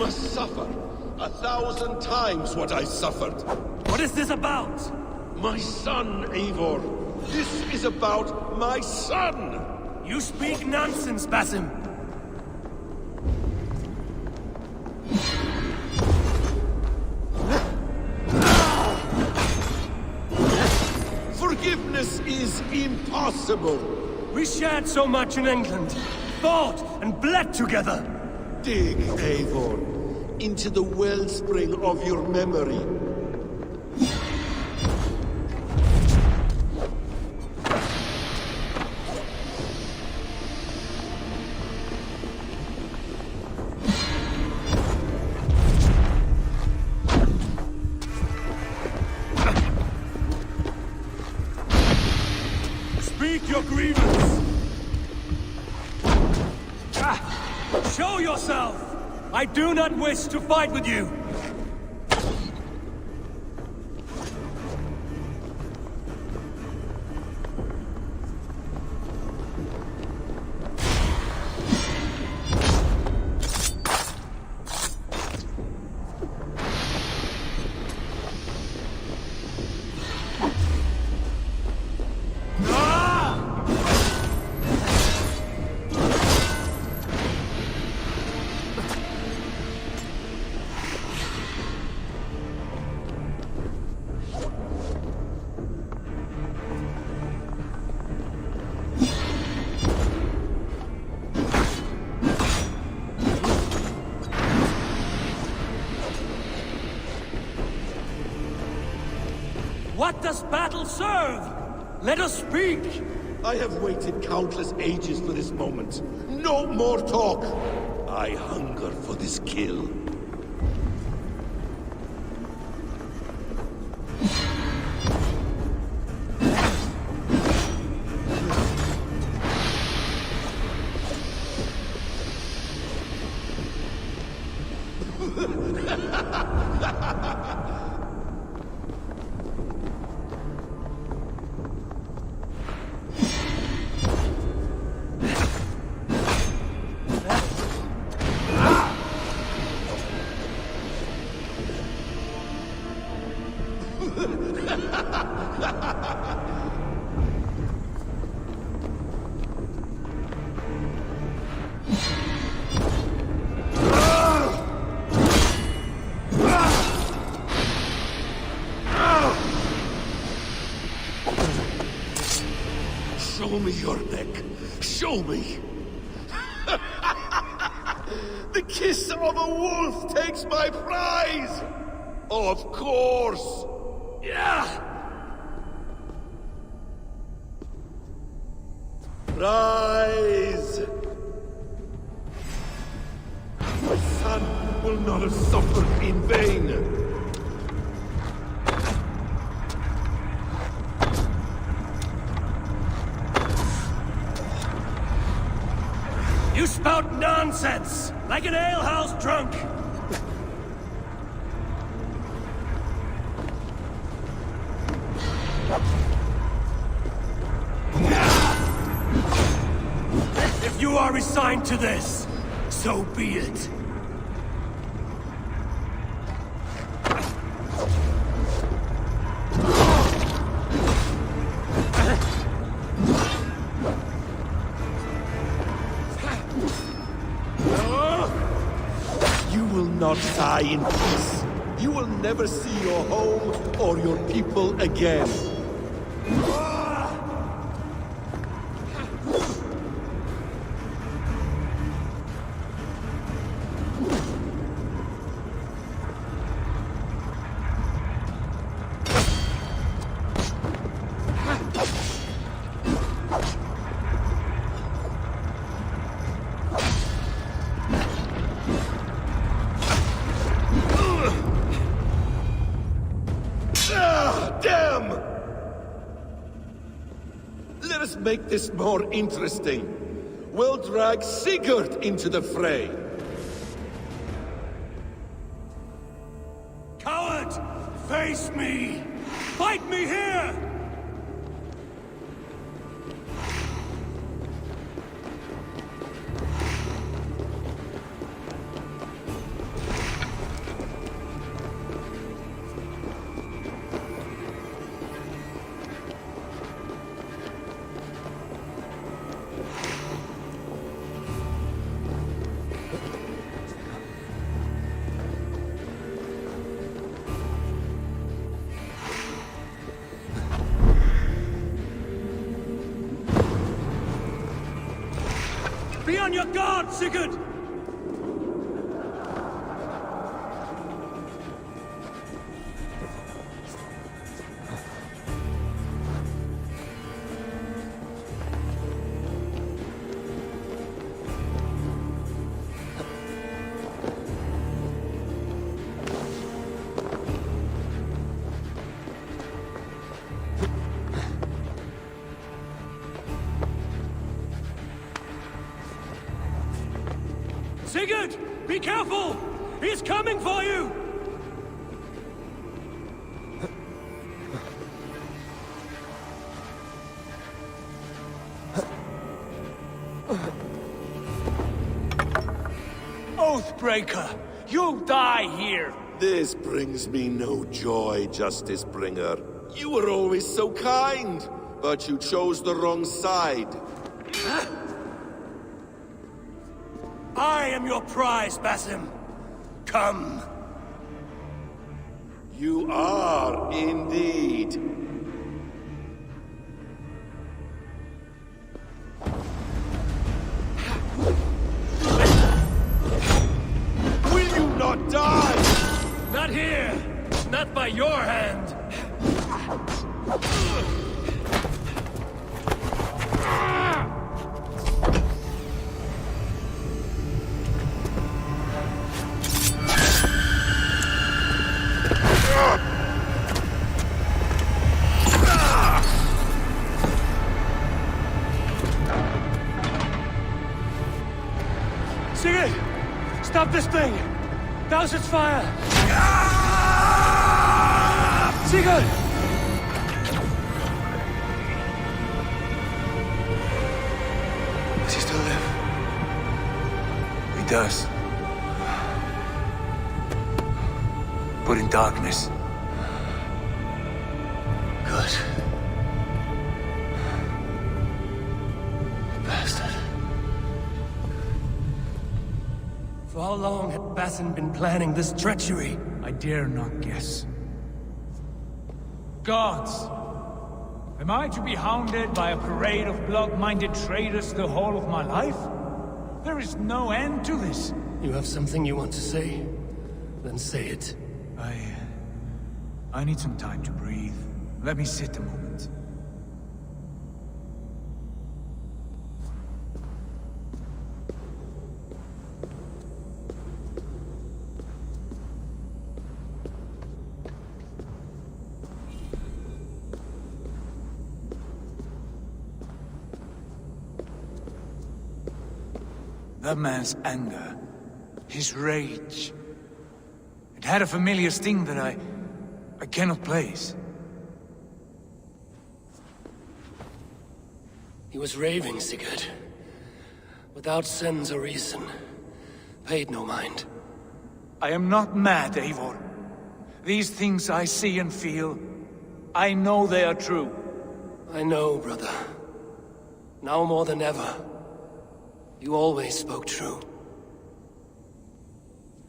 must suffer 1,000 times what I suffered. What is this about? My son, Eivor. This is about my son! You speak nonsense, Basim. Forgiveness is impossible. We shared so much in England, fought and bled together. Dig, Eivor, into the wellspring of your memory. Speak your grievance! Show yourself! I do not wish to fight with you! What does battle serve? Let us speak! I have waited countless ages for this moment. No more talk! I hunger for this kill. Show me your neck. Show me. The kiss of a wolf takes my prize. Of course. Yeah! Rise. My son will not have suffered in vain. You spout nonsense, like an alehouse drunk! If you are resigned to this, so be it. You will not die in peace. You will never see your home or your people again. Damn! Let us make this more interesting. We'll drag Sigurd into the fray. Coward! Face me! Fight me here! Be on your guard, Sigurd! Sigurd! Be careful! He's coming for you! Oathbreaker! You'll die here! This brings me no joy, Justice Bringer. You were always so kind, but you chose the wrong side. I am your prize, Basim. Come. You are indeed. Will you not die? Not here! Not by your hand! Sigurd! Stop this thing! Douse its fire! Sigurd! Does he still live? He does. But in darkness. Good. Bastard. For how long had Basim been planning this treachery? I dare not guess. Gods! Am I to be hounded by a parade of blood-minded traitors the whole of my life? There is no end to this. You have something you want to say? Then say it. I need some time to breathe. Let me sit a moment. That man's anger, his rage, it had a familiar sting that I cannot place. He was raving, Sigurd. Without sense or reason. Paid no mind. I am not mad, Eivor. These things I see and feel, I know they are true. I know, brother. Now more than ever. You always spoke true.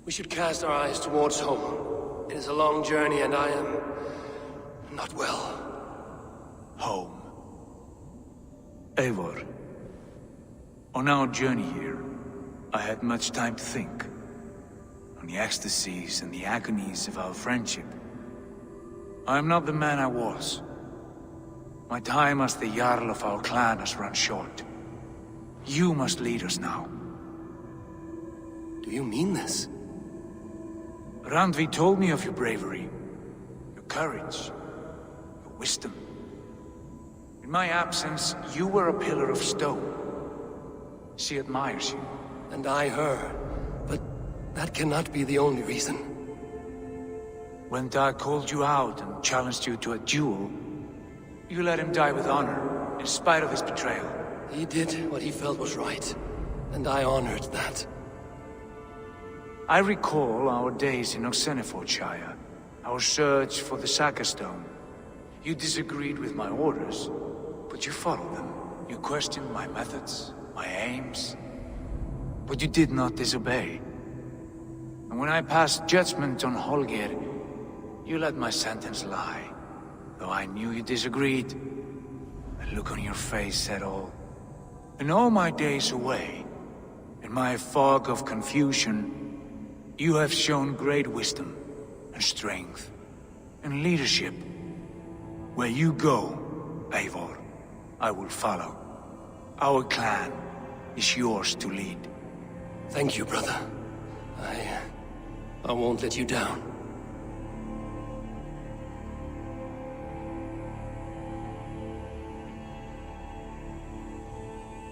We should cast our eyes towards home. It is a long journey and I am... not well. Home. Eivor. On our journey here, I had much time to think. On the ecstasies and the agonies of our friendship. I am not the man I was. My time as the Jarl of our clan has run short. You must lead us now. Do you mean this? Randvi told me of your bravery, your courage, your wisdom. In my absence, you were a pillar of stone. She admires you. And I her. But that cannot be the only reason. When Dag called you out and challenged you to a duel, you let him die with honor, in spite of his betrayal. He did what he felt was right, and I honored that. I recall our days in Oxenfordshire, our search for the Saga Stone. You disagreed with my orders, but you followed them. You questioned my methods, my aims, but you did not disobey. And when I passed judgment on Holger, you let my sentence lie, though I knew you disagreed. The look on your face said all. In all my days away, In my fog of confusion, you have shown great wisdom, and strength, and leadership. Where you go, Eivor, I will follow. Our clan is yours to lead. Thank you, brother. I won't let you down.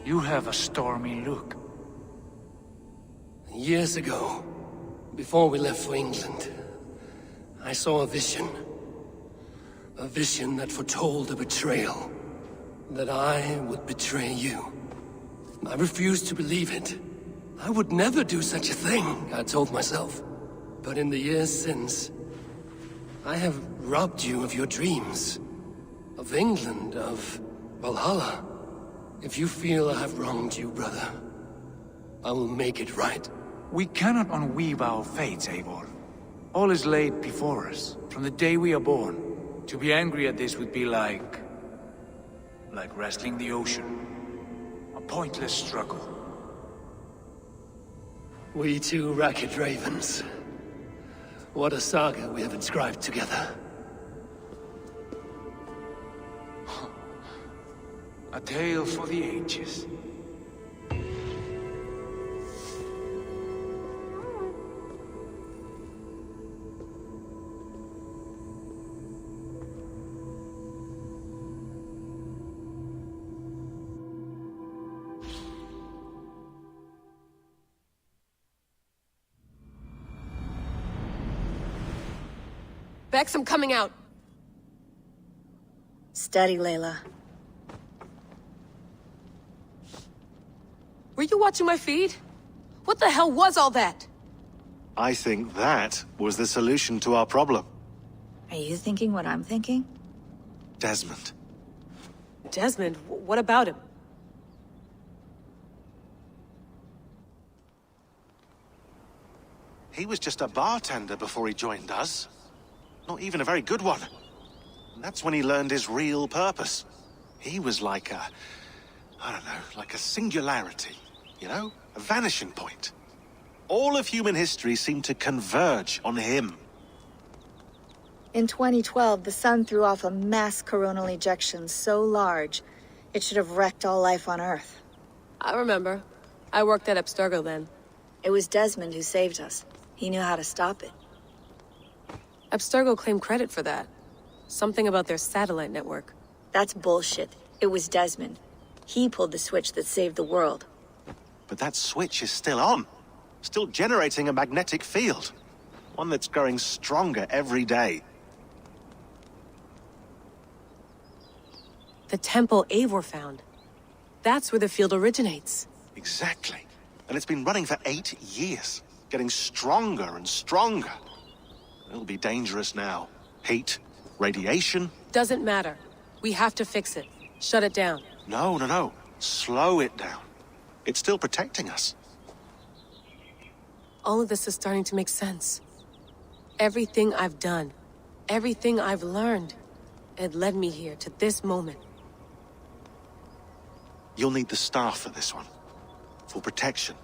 You have a stormy look. Years ago, before we left for England, I saw a vision. A vision that foretold a betrayal. That I would betray you. I refused to believe it. I would never do such a thing, I told myself. But in the years since, I have robbed you of your dreams. Of England, of Valhalla. If you feel I have wronged you, brother, I will make it right. We cannot unweave our fates, Eivor. All is laid before us, from the day we are born. To be angry at this would be like wrestling the ocean. A pointless struggle. We two racket ravens. What a saga we have inscribed together. A tale for the ages. Bex, I'm coming out. Steady, Layla. Were you watching my feed? What the hell was all that? I think that was the solution to our problem. Are you thinking what I'm thinking? Desmond. Desmond, what about him? He was just a bartender before he joined us. Not even a very good one. And that's when he learned his real purpose. He was like a... I don't know, like a singularity. You know? A vanishing point. All of human history seemed to converge on him. In 2012, the sun threw off a mass coronal ejection so large, it should have wrecked all life on Earth. I remember. I worked at Abstergo then. It was Desmond who saved us. He knew how to stop it. Abstergo claimed credit for that. Something about their satellite network. That's bullshit. It was Desmond. He pulled the switch that saved the world. But that switch is still on. Still generating a magnetic field. One that's growing stronger every day. The temple Eivor found. That's where the field originates. Exactly. And it's been running for 8 years. Getting stronger and stronger. It'll be dangerous now. Heat, radiation. Doesn't matter. We have to fix it. Shut it down. No. Slow it down. It's still protecting us. All of this is starting to make sense. Everything I've done, everything I've learned, it led me here to this moment. You'll need the staff for this one. For protection.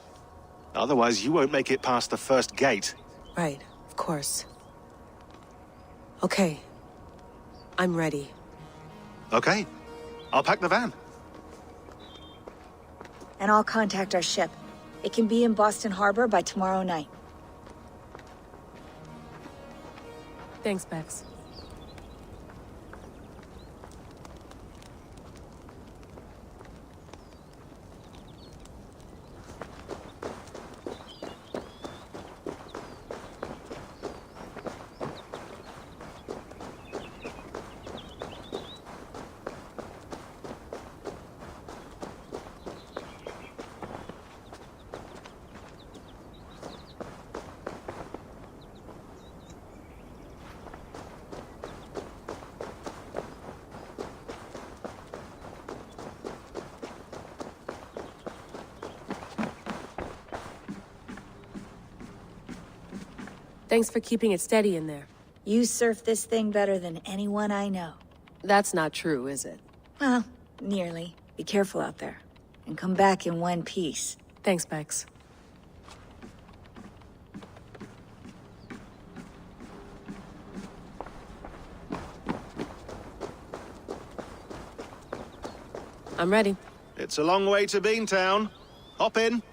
Otherwise, you won't make it past the first gate. Right, of course. Okay. I'm ready. Okay. I'll pack the van. And I'll contact our ship. It can be in Boston Harbor by tomorrow night. Thanks, Bex. Thanks for keeping it steady in there. You surf this thing better than anyone I know. That's not true, is it? Well, nearly. Be careful out there. And come back in one piece. Thanks, Bex. I'm ready. It's a long way to Beantown. Hop in.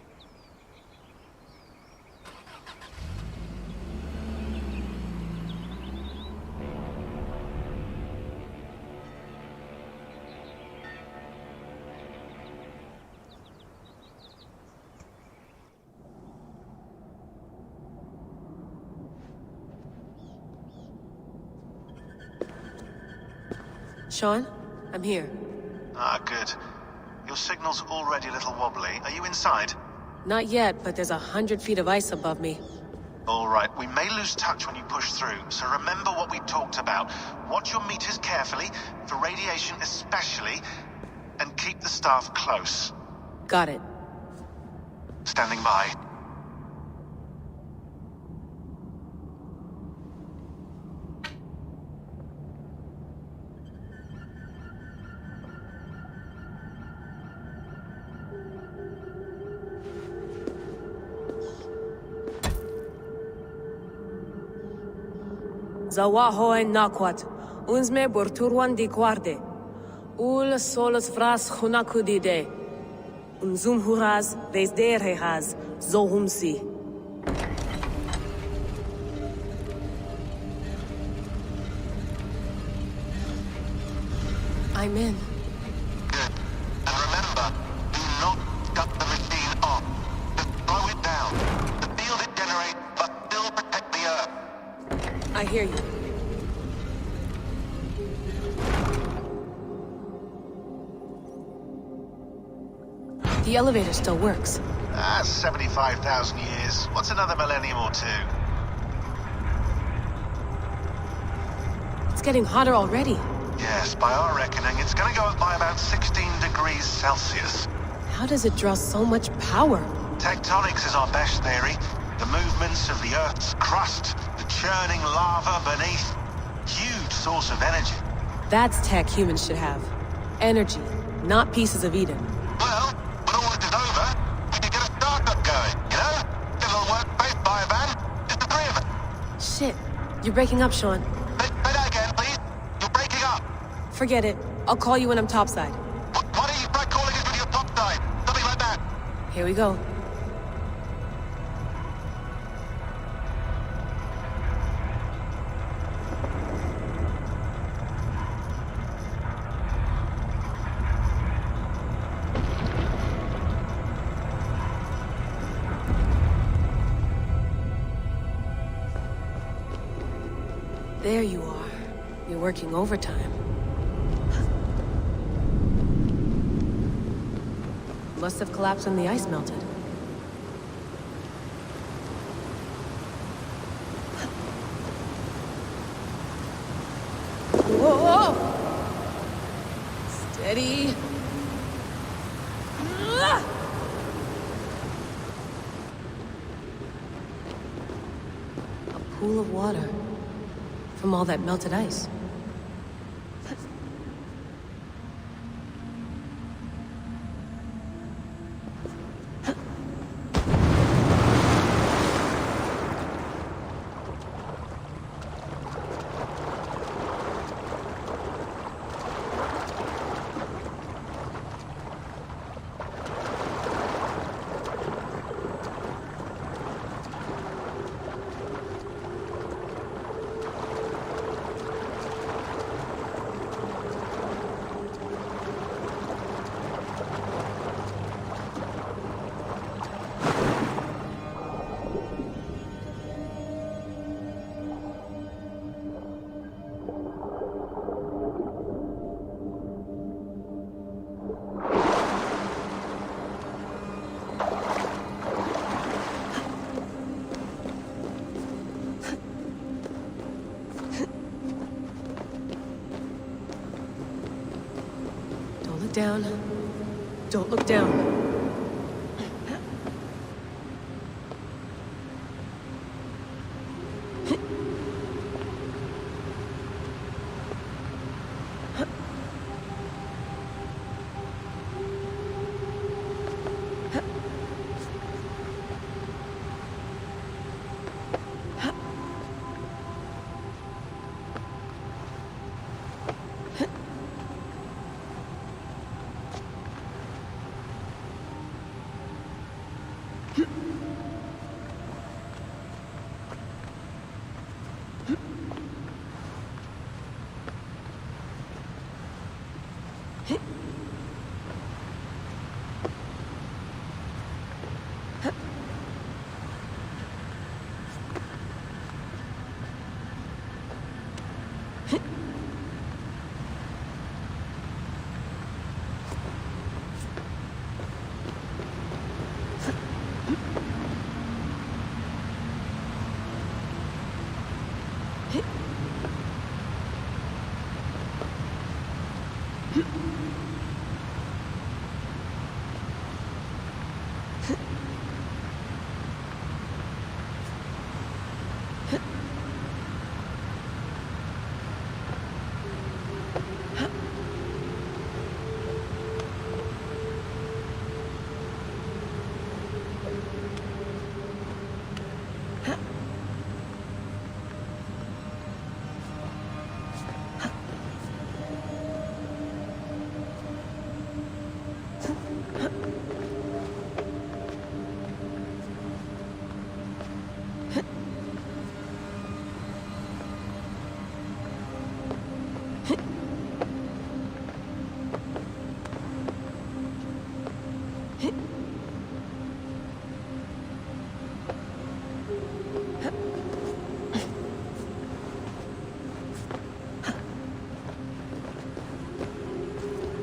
Sean, I'm here. Ah, good. Your signal's already a little wobbly. Are you inside? Not yet, but there's 100 feet of ice above me. All right, we may lose touch when you push through, so remember what we talked about. Watch your meters carefully, for radiation especially, and keep the staff close. Got it. Standing by. Zawaho en nakwat, unsme borturwan di guarde. Ul solos vras hunakudide. Unzum huraz, vesderehaz, zohumsi. I'm in. Good. And remember, do not cut the machine off. Just slow it down. The field it generates, but still protect the Earth. I hear you. The elevator still works. 75,000 years. What's another millennium or two? It's getting hotter already. Yes, by our reckoning, it's gonna go up by about 16 degrees Celsius. How does it draw so much power? Tectonics is our best theory. The movements of the Earth's crust, the churning lava beneath. Huge source of energy. That's tech humans should have. Energy, not pieces of Eden. Well, when all this is over, we could get a startup going, you know? Get a little workspace, buy a van, just the three of us. Shit, you're breaking up, Sean. Say that again, please. You're breaking up. Forget it. I'll call you when I'm topside. Why don't you try calling us with your top side? Something like that. Here we go. There you are. You're working overtime. Must have collapsed when the ice melted. Whoa! Steady. A pool of water. From all that melted ice. Down. Don't look down.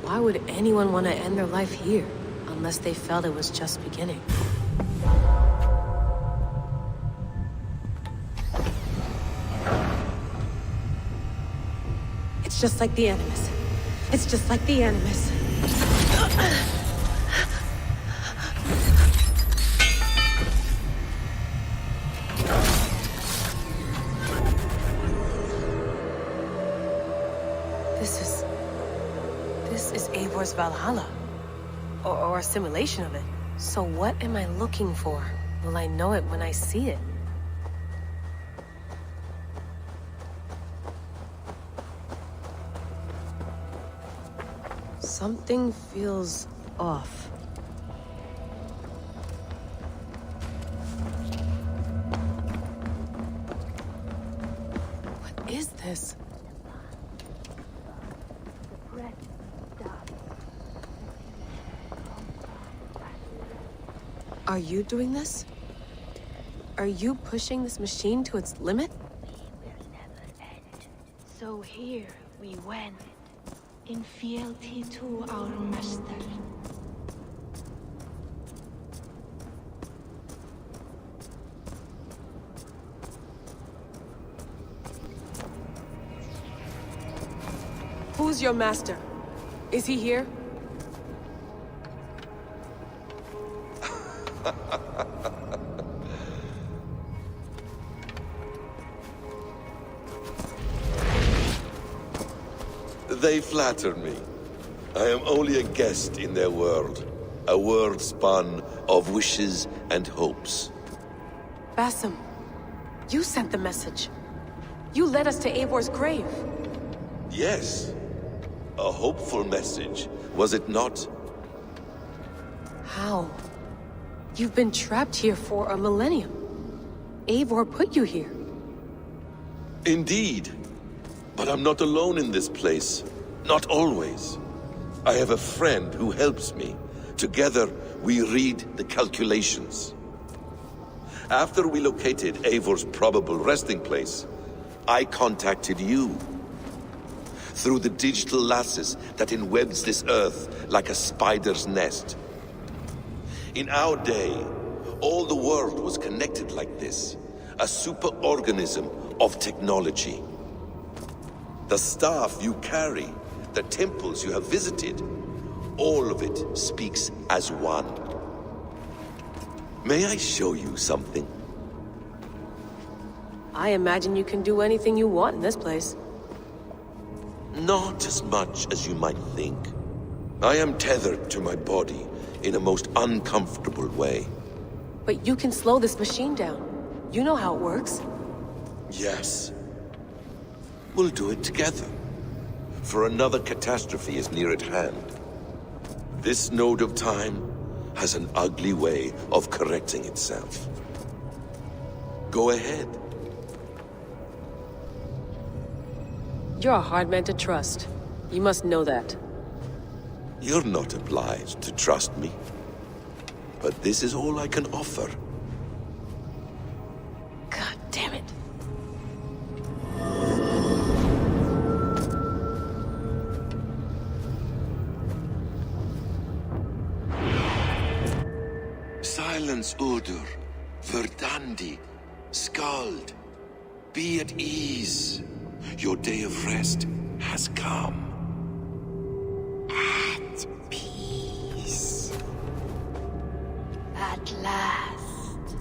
Why would anyone want to end their life here, unless they felt it was just beginning? It's just like the Animus. It's just like the Animus. This is Eivor's Valhalla. Or a simulation of it. So what am I looking for? Will I know it when I see it? Something feels off. What is this? Are you doing this? Are you pushing this machine to its limit? We will never end. So here we went, in fealty to our master. Who's your master? Is he here? They flatter me. I am only a guest in their world. A world spun of wishes and hopes. Basim, you sent the message. You led us to Eivor's grave. Yes. A hopeful message, was it not? How? You've been trapped here for a millennium. Eivor put you here. Indeed. But I'm not alone in this place. Not always. I have a friend who helps me. Together, we read the calculations. After we located Eivor's probable resting place, I contacted you. Through the digital lasses that enwebs this earth like a spider's nest. In our day, all the world was connected like this. A superorganism of technology. The staff you carry, the temples you have visited, all of it speaks as one. May I show you something? I imagine you can do anything you want in this place. Not as much as you might think. I am tethered to my body in a most uncomfortable way. But you can slow this machine down. You know how it works. Yes. We'll do it together. For another catastrophe is near at hand. This node of time has an ugly way of correcting itself. Go ahead. You're a hard man to trust. You must know that. You're not obliged to trust me. But this is all I can offer. God damn it. Silence, Udur. Verdandi. Skald. Be at ease. Your day of rest has come. At peace. At last,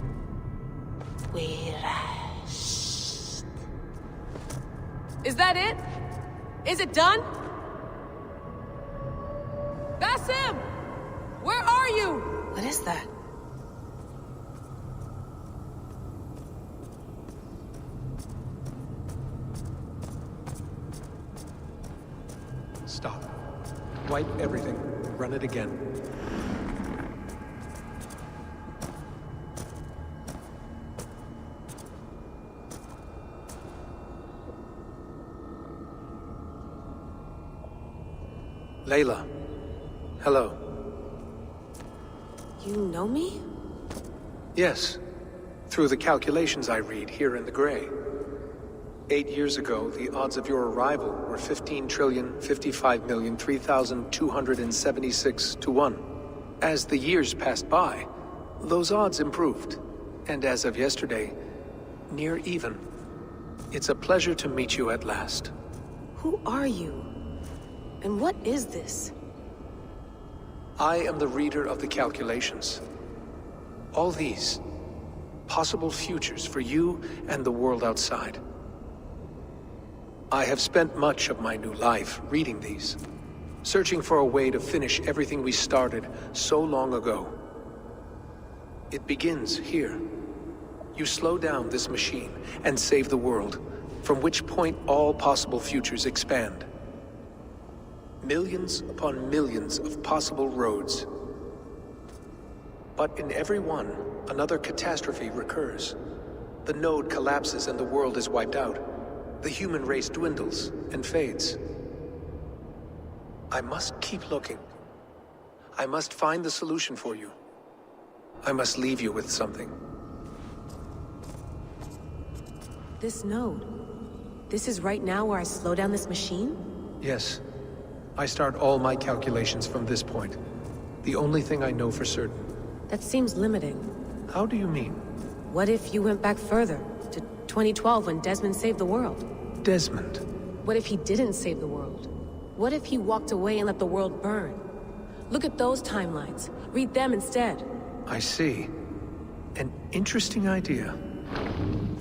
we rest. Is that it? Is it done? That's him! Where are you? What is that? Stop. Wipe everything. Run it again. Layla. Hello. You know me? Yes. Through the calculations I read here in the gray. 8 years ago, the odds of your arrival were 15,055,003,276 to 1. As the years passed by, those odds improved. And as of yesterday, near even. It's a pleasure to meet you at last. Who are you? And what is this? I am the reader of the calculations. All these, possible futures for you and the world outside. I have spent much of my new life reading these, searching for a way to finish everything we started so long ago. It begins here. You slow down this machine and save the world, from which point all possible futures expand. Millions upon millions of possible roads. But in every one, another catastrophe recurs. The node collapses and the world is wiped out. The human race dwindles and fades. I must keep looking. I must find the solution for you. I must leave you with something. This node. This is right now where I slow down this machine? Yes. I start all my calculations from this point. The only thing I know for certain. That seems limiting. How do you mean? What if you went back further, to 2012 when Desmond saved the world? Desmond? What if he didn't save the world? What if he walked away and let the world burn? Look at those timelines. Read them instead. I see. An interesting idea.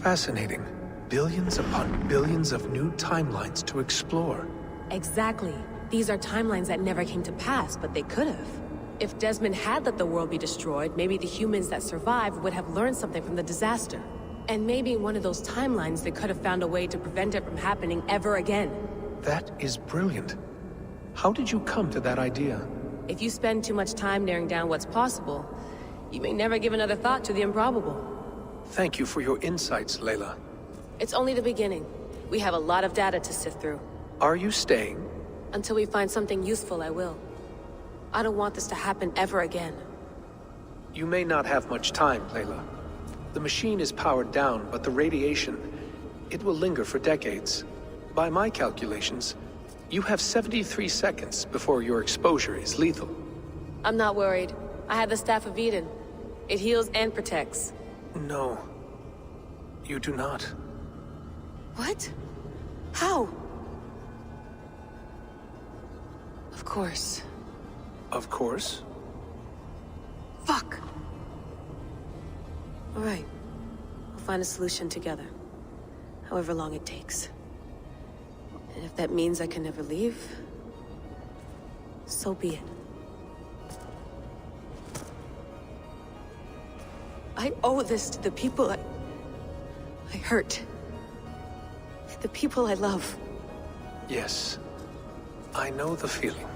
Fascinating. Billions upon billions of new timelines to explore. Exactly. These are timelines that never came to pass, but they could have. If Desmond had let the world be destroyed, maybe the humans that survived would have learned something from the disaster. And maybe in one of those timelines they could have found a way to prevent it from happening ever again. That is brilliant. How did you come to that idea? If you spend too much time narrowing down what's possible, you may never give another thought to the improbable. Thank you for your insights, Layla. It's only the beginning. We have a lot of data to sift through. Are you staying? Until we find something useful, I will. I don't want this to happen ever again. You may not have much time, Layla. The machine is powered down, but the radiation, it will linger for decades. By my calculations, you have 73 seconds before your exposure is lethal. I'm not worried. I have the Staff of Eden. It heals and protects. No. You do not. What? How? Of course. Of course. Fuck! All right. We'll find a solution together. However long it takes. And if that means I can never leave, so be it. I owe this to the people I hurt. The people I love. Yes. I know the feeling.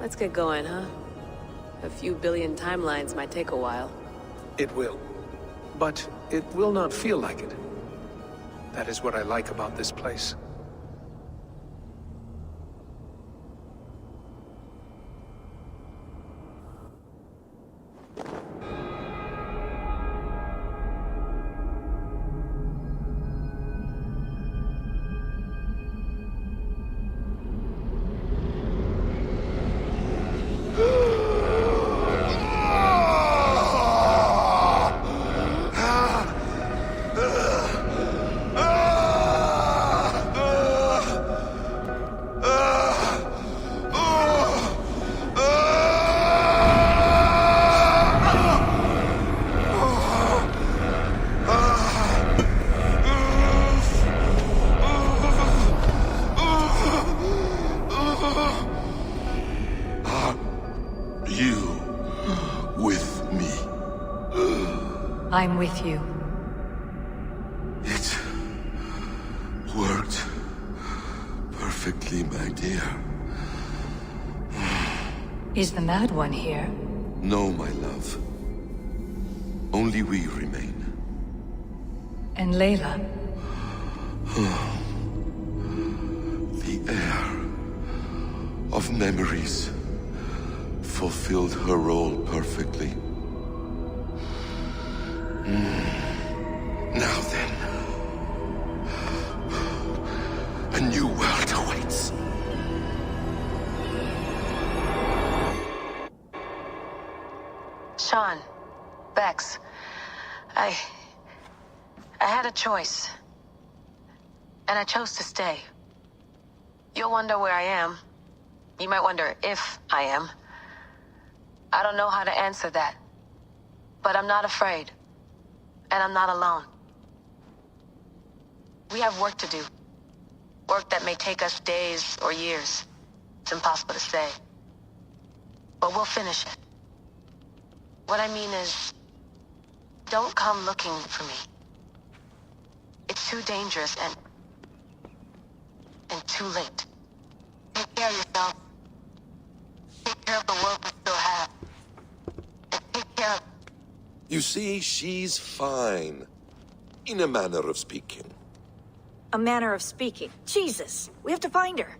Let's get going, huh? A few billion timelines might take a while. It will. But it will not feel like it. That is what I like about this place. I'm with you. It worked perfectly, my dear. Is the Mad One here? No, my love. Only we remain. And Layla? The air of memories fulfilled her role perfectly. Now then, a new world awaits. Sean, Bex, I had a choice. And I chose to stay. You'll wonder where I am. You might wonder if I am. I don't know how to answer that. But I'm not afraid. And I'm not alone. We have work to do. Work that may take us days or years. It's impossible to say. But we'll finish it. What I mean is, don't come looking for me. It's too dangerous and too late. Take care of yourself. Take care of the world we still have. And take care of... You see, she's fine. In a manner of speaking. A manner of speaking. Jesus, we have to find her.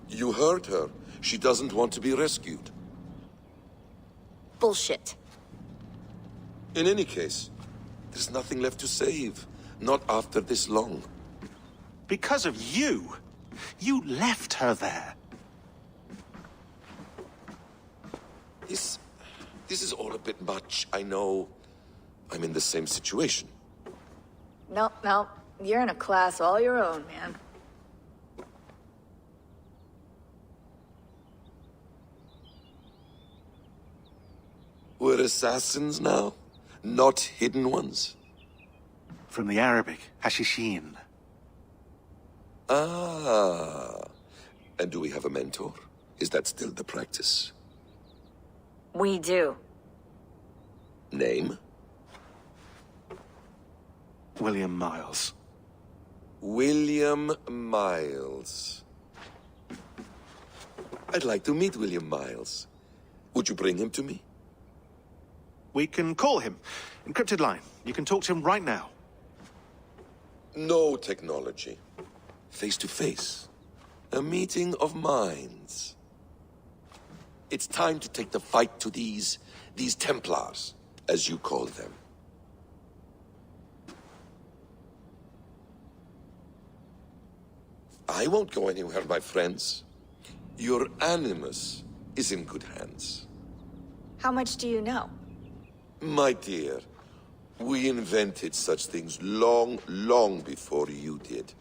You heard her. She doesn't want to be rescued. Bullshit. In any case, there's nothing left to save. Not after this long. Because of you. You left her there. This is all a bit much, I know. I'm in the same situation. No. You're in a class all your own, man. We're assassins now? Not hidden ones? From the Arabic, Hashishin. Ah. And do we have a mentor? Is that still the practice? We do. Name? William Miles. William Miles. I'd like to meet William Miles. Would you bring him to me? We can call him. Encrypted line. You can talk to him right now. No technology. Face to face. A meeting of minds. It's time to take the fight to these Templars, as you call them. I won't go anywhere, my friends. Your animus is in good hands. How much do you know? My dear, we invented such things long, long before you did.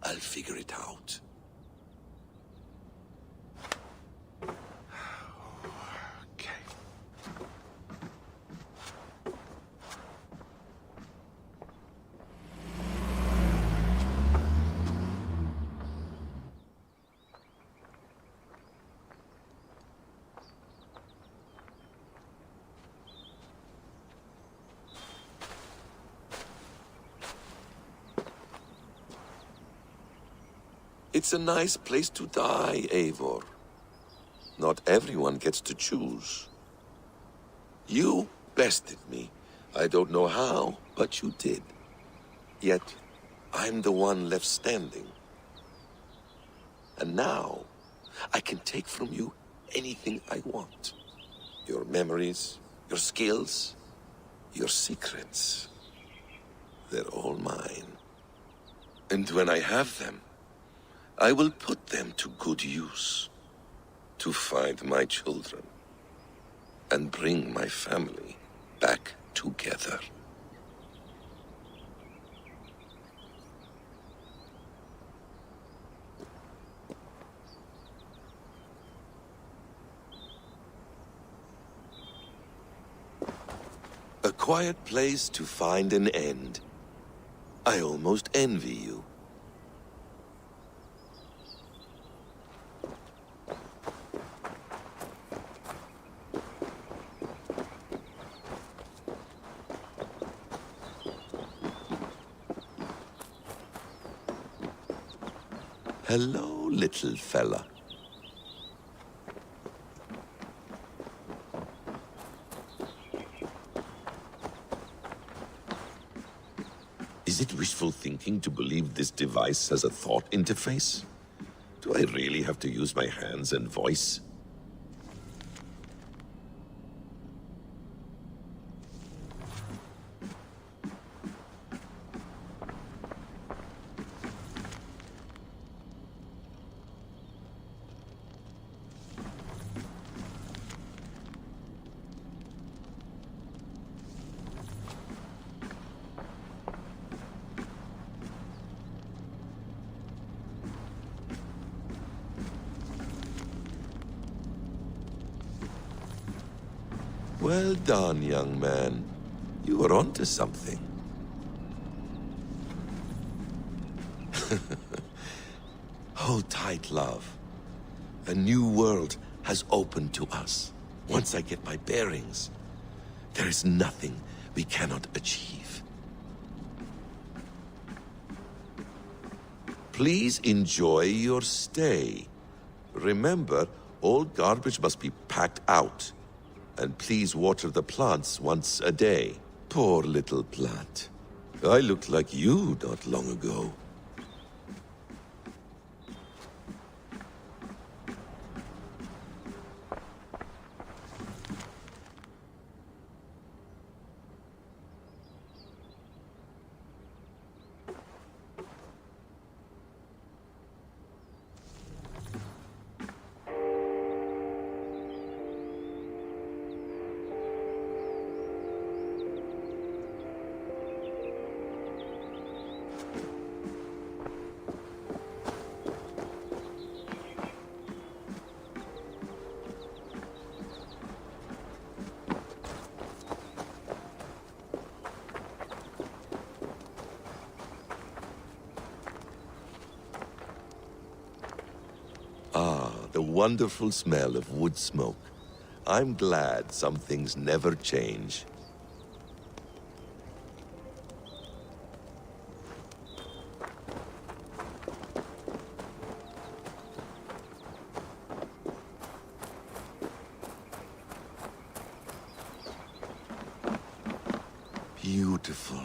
I'll figure it out. Okay. It's a nice place to die, Eivor. Not everyone gets to choose. You bested me. I don't know how, but you did. Yet, I'm the one left standing. And now, I can take from you anything I want. Your memories, your skills, your secrets. They're all mine. And when I have them, I will put them to good use. To find my children. And bring my family back together. A quiet place to find an end. I almost envy you. Hello, little fella. Is it wishful thinking to believe this device has a thought interface? Do I really have to use my hands and voice? Well done, young man. You were onto something. Hold tight, love. A new world has opened to us. Once I get my bearings, there is nothing we cannot achieve. Please enjoy your stay. Remember, all garbage must be packed out. And please water the plants once a day. Poor little plant. I looked like you not long ago. Ah, the wonderful smell of wood smoke. I'm glad some things never change. Beautiful.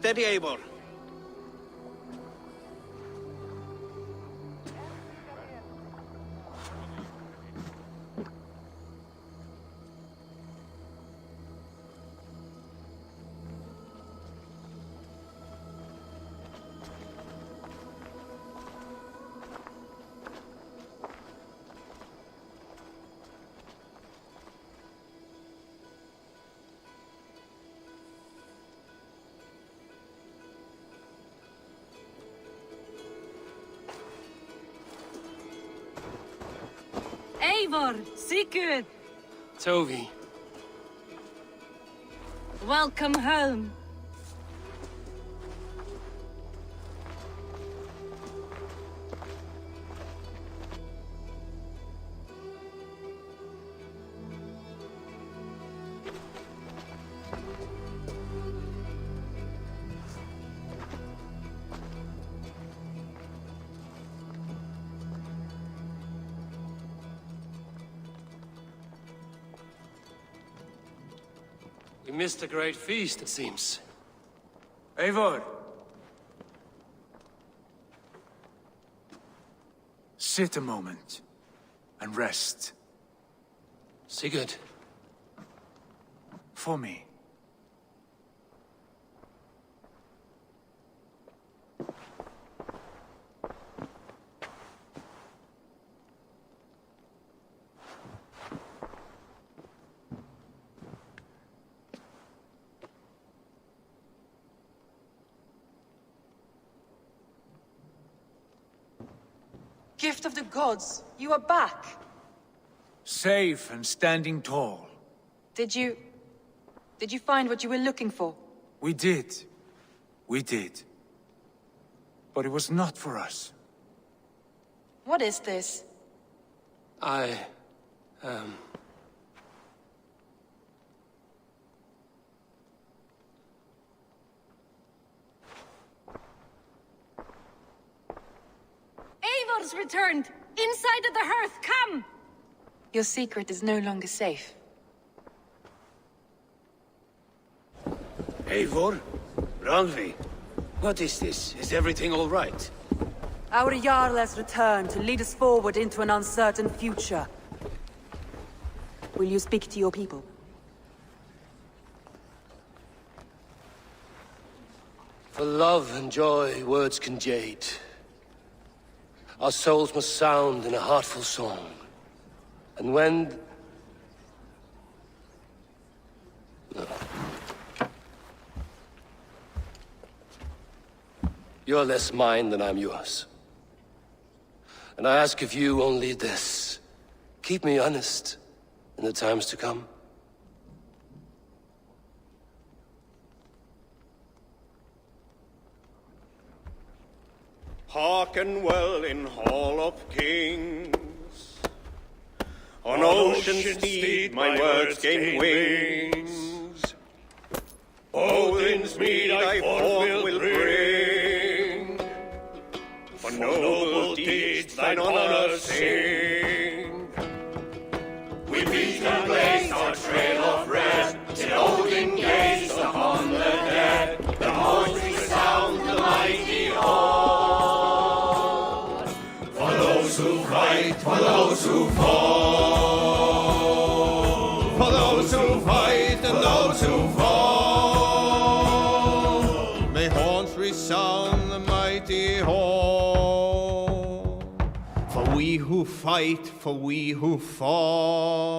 Steady, Eivor. Eivor, Sigurd, Tovi. welcome home. We missed a great feast, it seems. Eivor! Sit a moment and rest. Sigurd. For me. Gift of the gods, you are back. Safe and standing tall. Did you find what you were looking for? We did. We did. But it was not for us. What is this? Eivor's returned! Inside of the hearth, come! Your secret is no longer safe. Eivor? Randvi? What is this? Is everything all right? Our Jarl has returned to lead us forward into an uncertain future. Will you speak to your people? For love and joy, words can jade. Our souls must sound in a heartful song. And when... No. You're less mine than I'm yours. And I ask of you only this. Keep me honest in the times to come. Hearken well in Hall of Kings. On ocean steed my words gain wings. Odin's mead I forth will bring. For noble deeds thine honor sing. We beat and blaze our trail of red, till Odin gazed upon the dead. The voice resound the mighty hall. For those who fight, for those who fall. For those who fight and those who fall. May horns resound the mighty hall. For we who fight, for we who fall.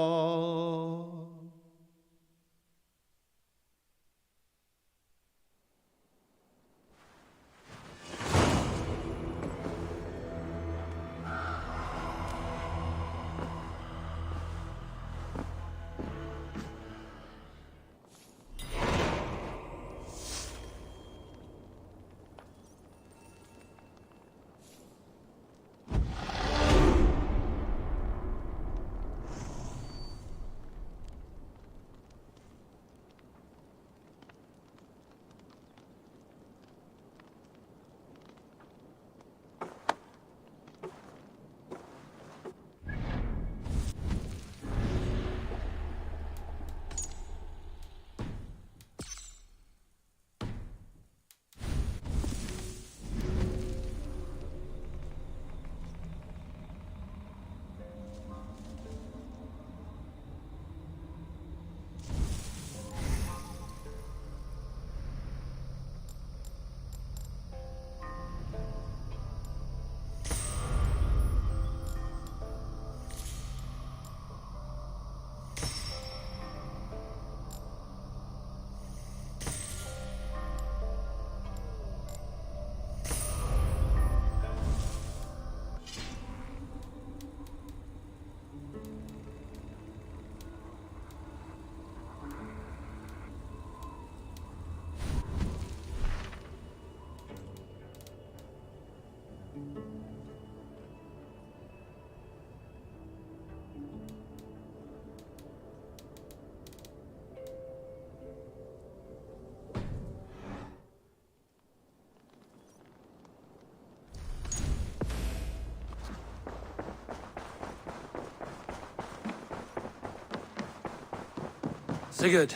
Sigurd.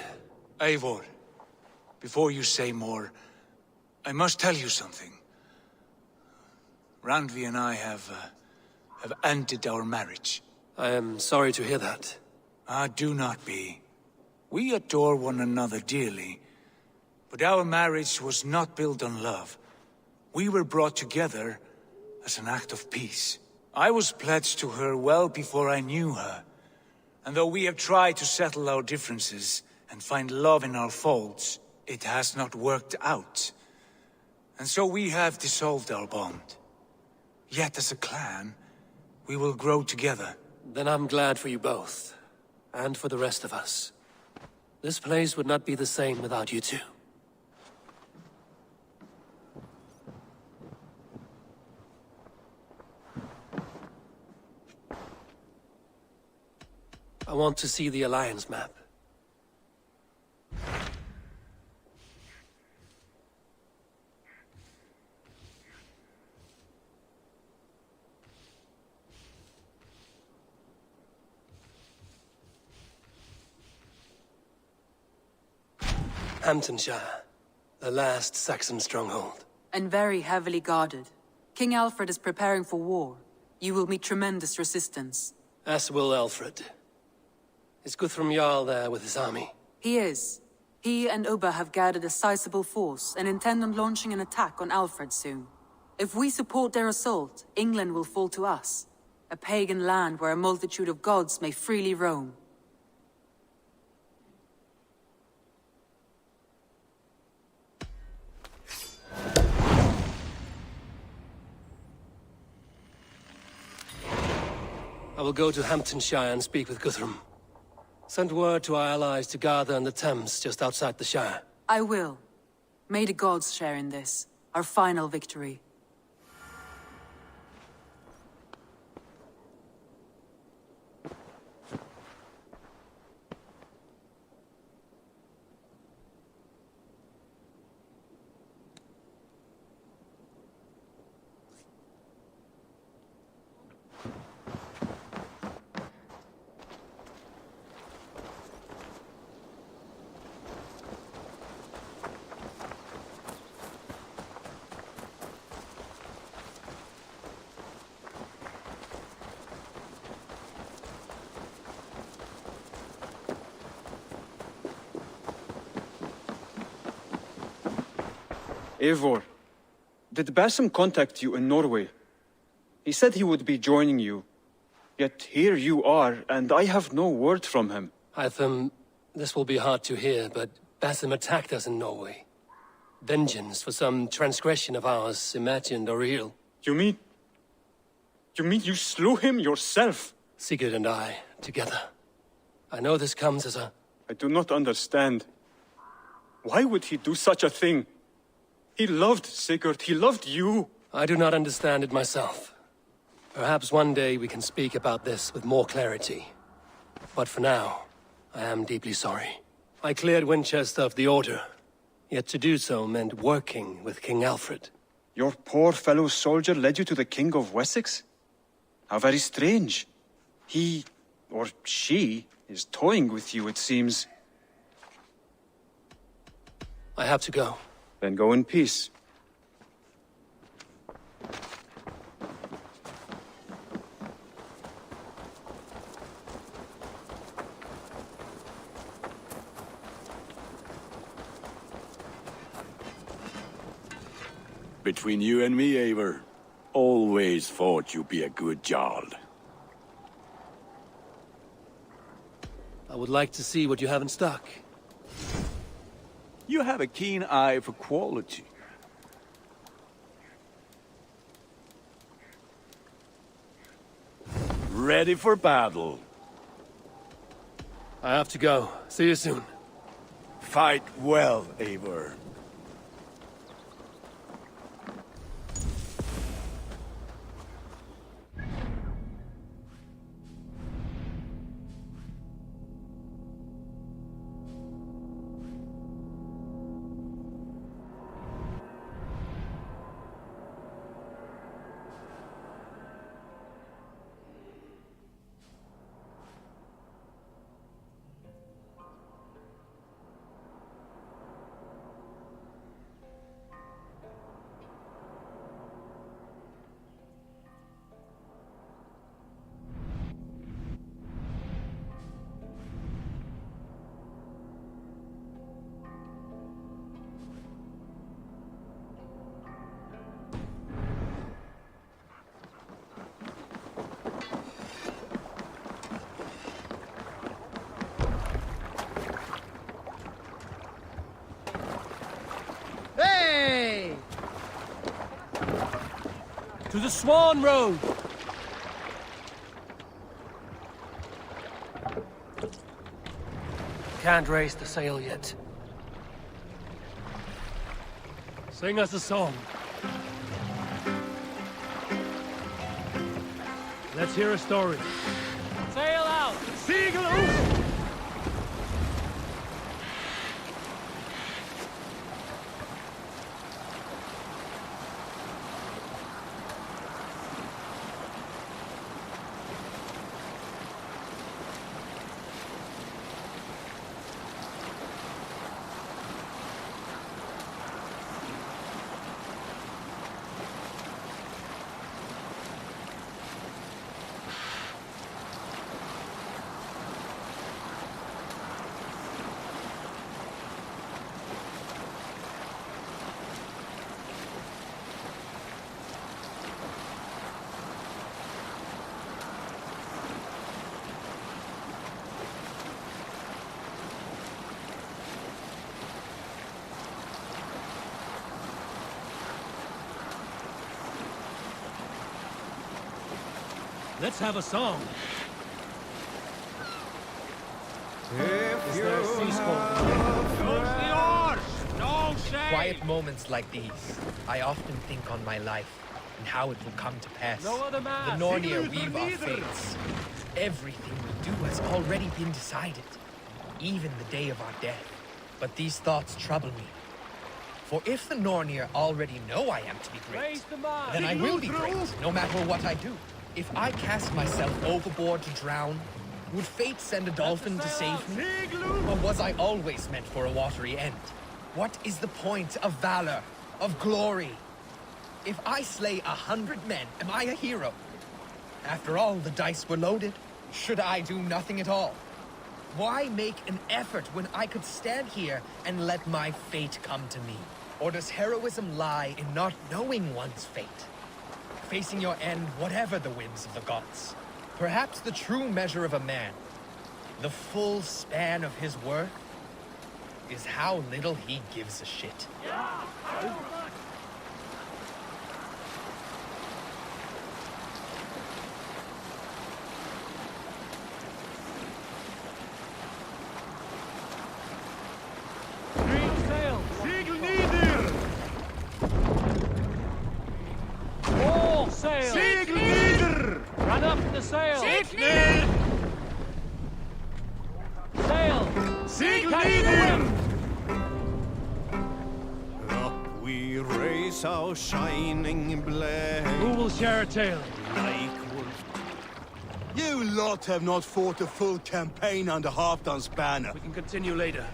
Eivor, before you say more, I must tell you something. Randvi and I have ended our marriage. I am sorry to hear that. Do not be. We adore one another dearly, but our marriage was not built on love. We were brought together as an act of peace. I was pledged to her well before I knew her, and though we have tried to settle our differences and find love in our faults, it has not worked out. And so we have dissolved our bond. Yet as a clan, we will grow together. Then I'm glad for you both, and for the rest of us. This place would not be the same without you two. I want to see the Alliance map. Hamptonshire, the last Saxon stronghold. And very heavily guarded. King Alfred is preparing for war. You will meet tremendous resistance. As will Alfred. Is Guthrum Jarl there with his army? He is. He and Ubba have gathered a sizable force and intend on launching an attack on Alfred soon. If we support their assault, England will fall to us. A pagan land where a multitude of gods may freely roam. I will go to Hamptonshire and speak with Guthrum. Send word to our allies to gather in the Thames just outside the Shire. I will. May the gods share in this, our final victory. Eivor, did Basim contact you in Norway? He said he would be joining you. Yet here you are, and I have no word from him. Hytham, this will be hard to hear, but Basim attacked us in Norway. Vengeance for some transgression of ours, imagined or real. You mean you slew him yourself? Sigurd and I, together. I know this comes as a... I do not understand. Why would he do such a thing? He loved Sigurd, he loved you. I do not understand it myself. Perhaps one day we can speak about this with more clarity. But for now, I am deeply sorry. I cleared Winchester of the Order, yet to do so meant working with King Alfred. Your poor fellow soldier led you to the King of Wessex? How very strange. He, or she, is toying with you, it seems. I have to go. Then go in peace. Between you and me, Eivor, always thought you'd be a good Jarl. I would like to see what you have in stock. You have a keen eye for quality. Ready for battle. I have to go. See you soon. Fight well, Eivor. To the Swan Road! Can't raise the sail yet. Sing us a song. Let's hear a story. Sail out! Seagulls! Let's have a song. Is there a sea Quiet moments like these, I often think on my life and how it will come to pass. No other man. The Nornir weave our fates. Everything we do has already been decided, even the day of our death. But these thoughts trouble me. For if the Nornir already know I am to be great, then I will be great, no matter what I do. If I cast myself overboard to drown, would fate send a dolphin to save me? Or was I always meant for a watery end? What is the point of valor, of glory? If I slay 100 men, am I a hero? After all, the dice were loaded. Should I do nothing at all? Why make an effort when I could stand here and let my fate come to me? Or does heroism lie in not knowing one's fate? Facing your end, whatever the whims of the gods. Perhaps the true measure of a man, the full span of his worth, is how little he gives a shit. Run up the sail! Sail! Catch the wind! Up we raise our shining blade. Who will share a tale? You lot have not fought a full campaign under Halfdan's banner. We can continue later.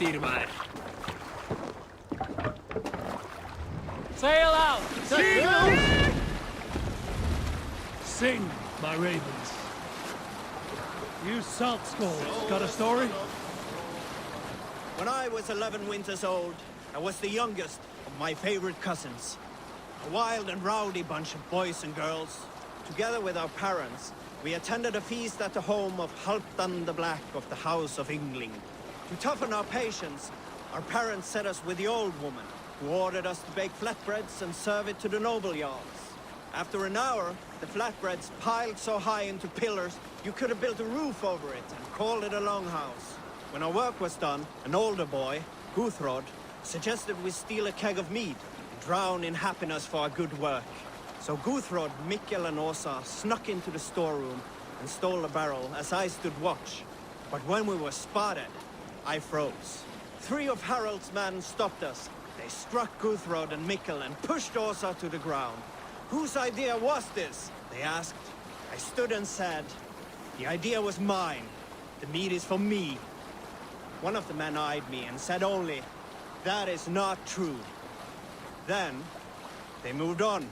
Styrmaður. Sail out! Sail! Sing, my ravens. You salt skulls, got a story? When I was 11 winters old, I was the youngest of my favorite cousins. A wild and rowdy bunch of boys and girls. Together with our parents, we attended a feast at the home of Halfdan the Black of the House of Yngling. To toughen our patience, our parents set us with the old woman, who ordered us to bake flatbreads and serve it to the noble jarls. After an hour, the flatbreads piled so high into pillars, you could have built a roof over it and called it a longhouse. When our work was done, an older boy, Guthrod, suggested we steal a keg of mead and drown in happiness for our good work. So Guthrod, Mikkel and Åsa snuck into the storeroom and stole a barrel as I stood watch. But when we were spotted, I froze. 3 of Harald's men stopped us. They struck Guthrod and Mikkel and pushed Åsa to the ground. Whose idea was this? They asked. I stood and said, the idea was mine. The meat is for me. One of the men eyed me and said only, that is not true. Then, they moved on.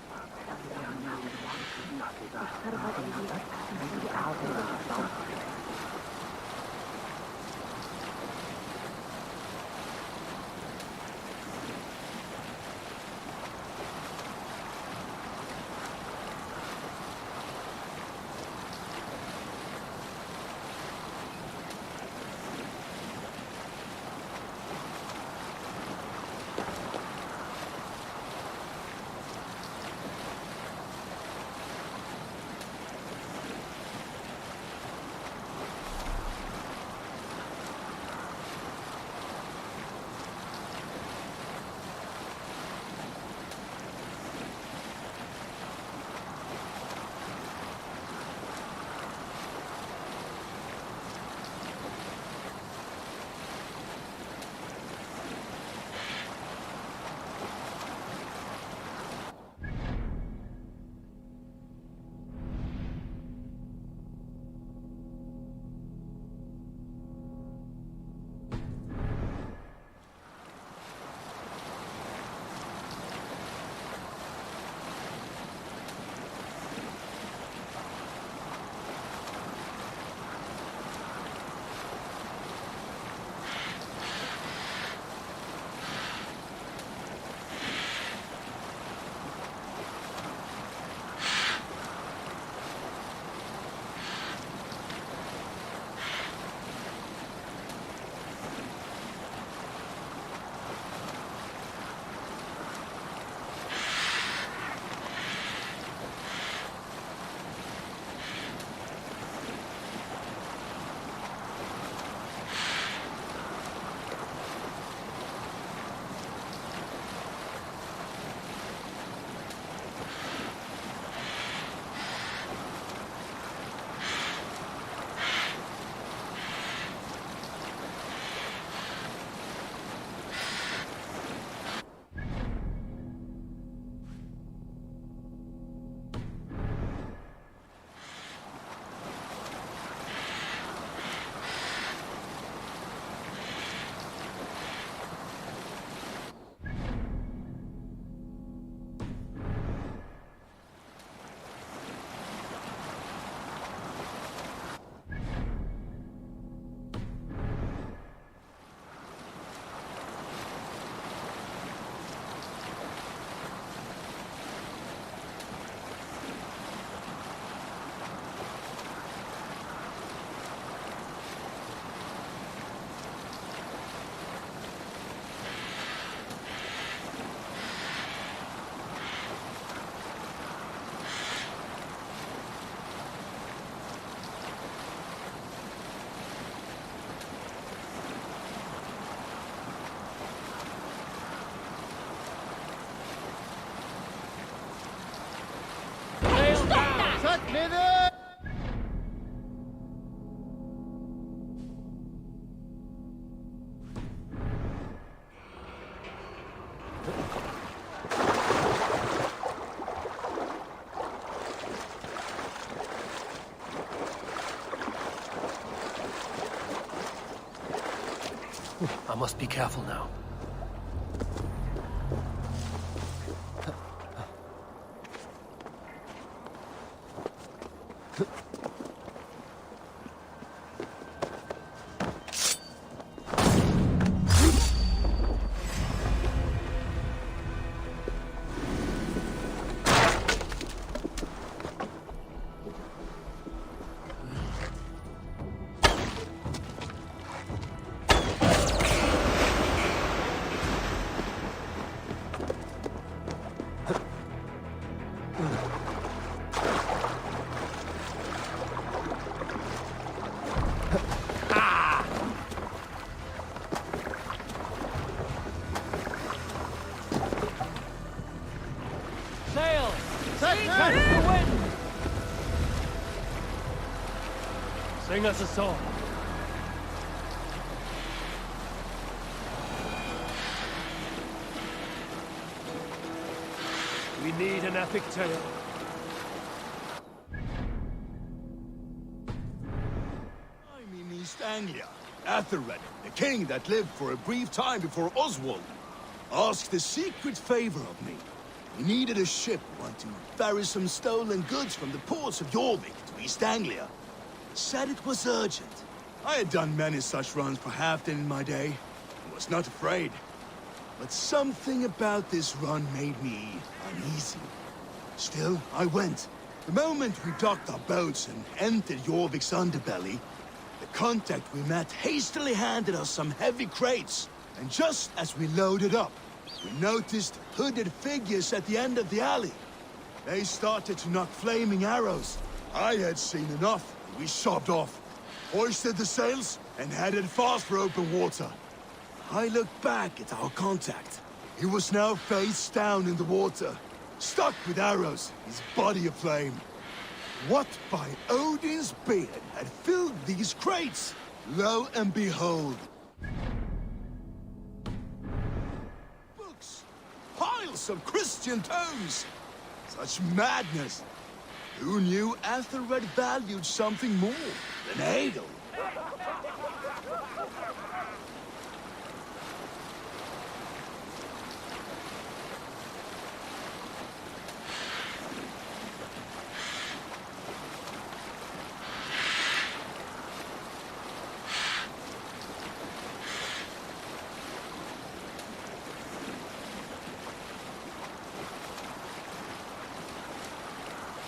I must be careful now. catch the wind! Sing us a song. We need an epic tale. I'm in East Anglia. Athelred, the king that lived for a brief time before Oswald, asked a secret favor of me. He needed a ship, one to ferry some stolen goods from the ports of Jorvik to East Anglia. Said it was urgent. I had done many such runs for Halfdan in my day, and was not afraid. But something about this run made me uneasy. Still, I went. The moment we docked our boats and entered Jorvik's underbelly, the contact we met hastily handed us some heavy crates. And just as we loaded up, we noticed hooded figures at the end of the alley. They started to knock flaming arrows. I had seen enough, and we shoved off, hoisted the sails, and headed fast for open water. I looked back at our contact. He was now face down in the water, stuck with arrows, his body aflame. What by Odin's beard had filled these crates? Lo and behold. Books! Piles of Christian tomes! Such madness! Who knew Athelred valued something more than Adel?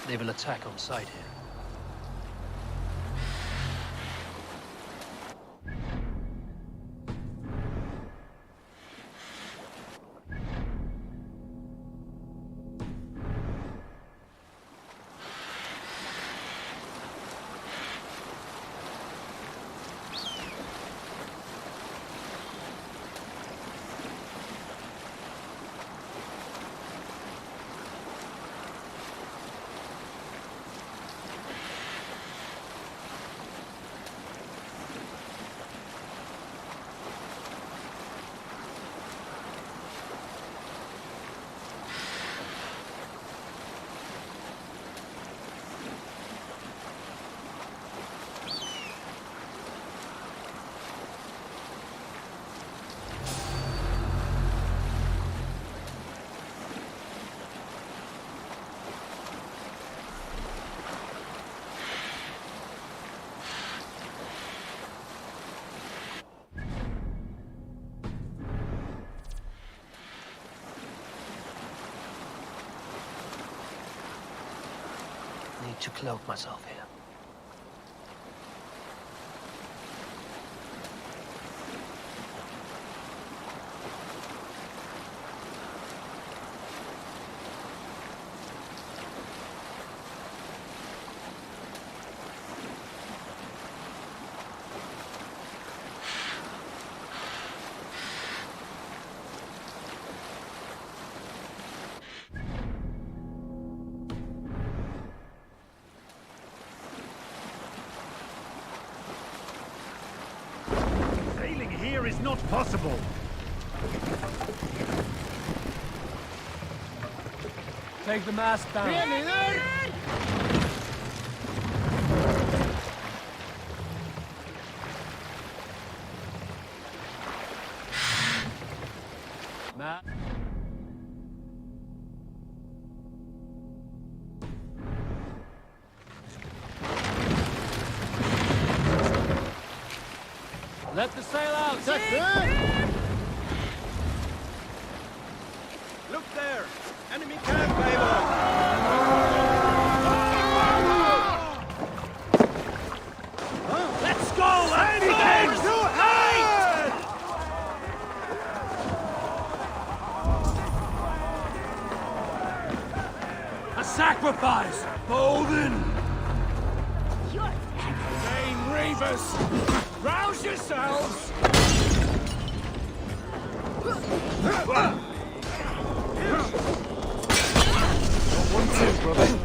They will attack on sight here. Need to cloak myself here. Here is not possible. Take the mast down. Matt. Let the sail out! Look there! Enemy camp, Eivor! Let's go! Anything to hide! A sacrifice! Bolden! Dane Reavers! Rouse yourselves! Not one, two, brother.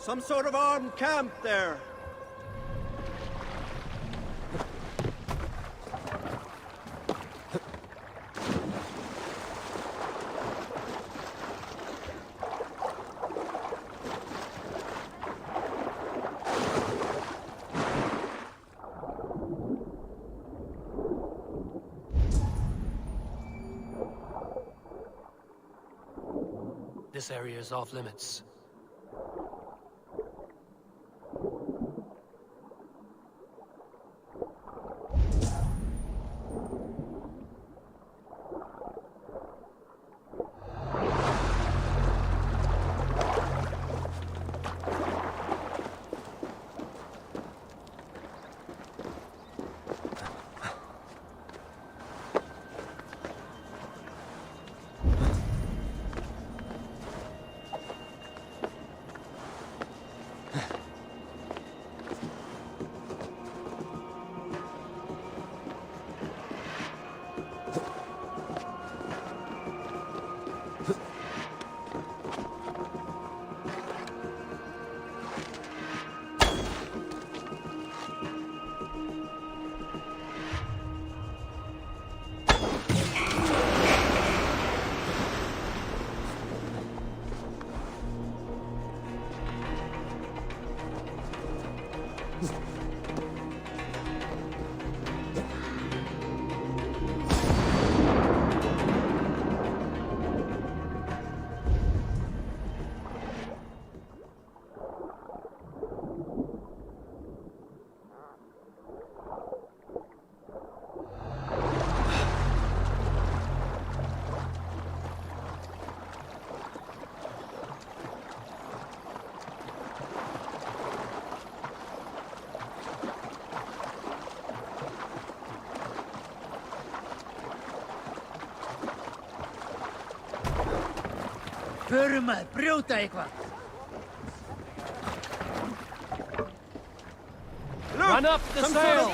Some sort of armed camp there. This area is off limits. Purma, bruta ikva. Run up the sail!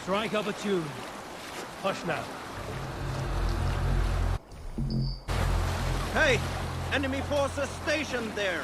Strike up a tune. Hush now. Hey! Enemy forces stationed there!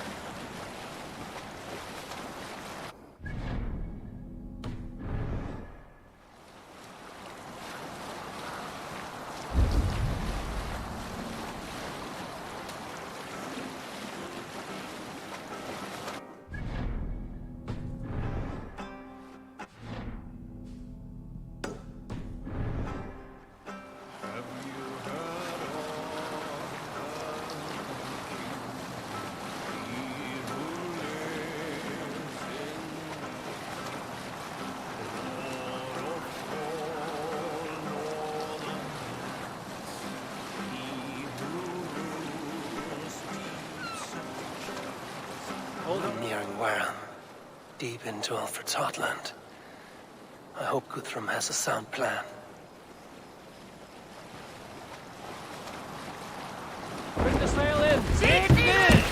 I'm nearing Wareham, deep into Alfred's heartland. I hope Guthrum has a sound plan. Bring the sail in! Take it!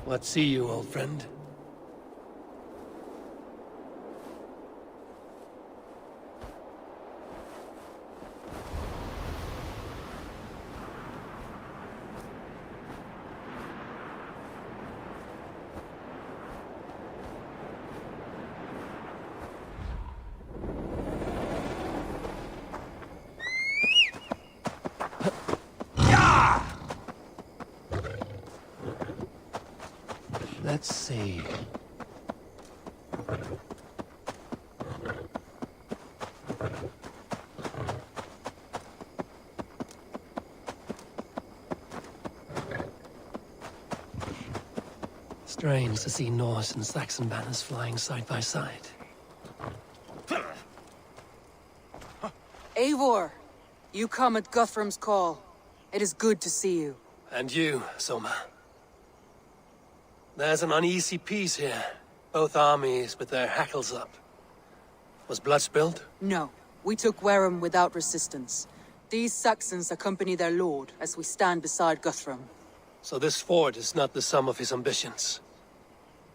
What see you, old friend? Let's see. Strange to see Norse and Saxon banners flying side by side. Eivor, you come at Guthrum's call. It is good to see you. And you, Soma. There's an uneasy peace here. Both armies with their hackles up. Was blood spilled? No. We took Wareham without resistance. These Saxons accompany their lord as we stand beside Guthrum. So this fort is not the sum of his ambitions.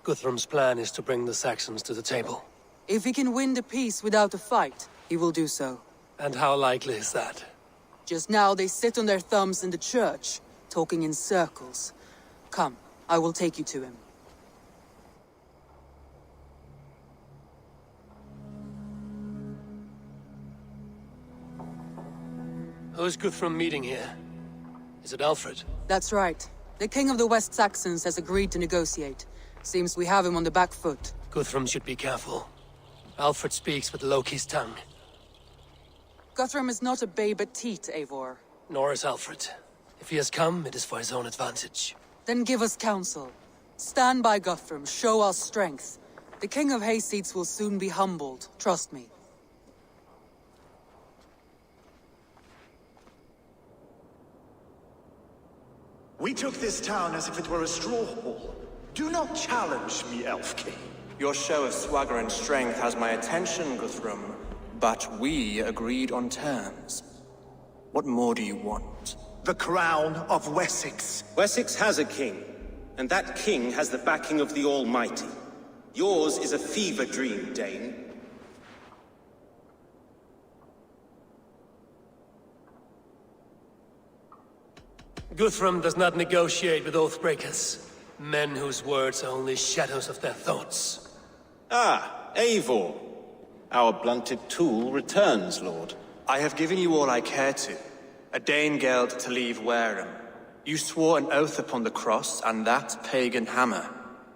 Guthrum's plan is to bring the Saxons to the table. If he can win the peace without a fight, he will do so. And how likely is that? Just now they sit on their thumbs in the church, talking in circles. Come. I will take you to him. Who's Guthrum meeting here? Is it Alfred? That's right. The King of the West Saxons has agreed to negotiate. Seems we have him on the back foot. Guthrum should be careful. Alfred speaks with Loki's tongue. Guthrum is not a babe at teat, Eivor. Nor is Alfred. If he has come, it is for his own advantage. Then give us counsel. Stand by Guthrum, show our strength. The King of Hayseeds will soon be humbled, trust me. We took this town as if it were a straw hall. Do not challenge me, Elf King. Your show of swagger and strength has my attention, Guthrum. But we agreed on terms. What more do you want? The crown of Wessex. Wessex has a king, and that king has the backing of the Almighty. Yours is a fever dream, Dane. Guthrum does not negotiate with oathbreakers. Men whose words are only shadows of their thoughts. Ah, Eivor. Our blunted tool returns, Lord. I have given you all I care to. A Danegeld to leave Wareham. You swore an oath upon the cross, and that pagan hammer.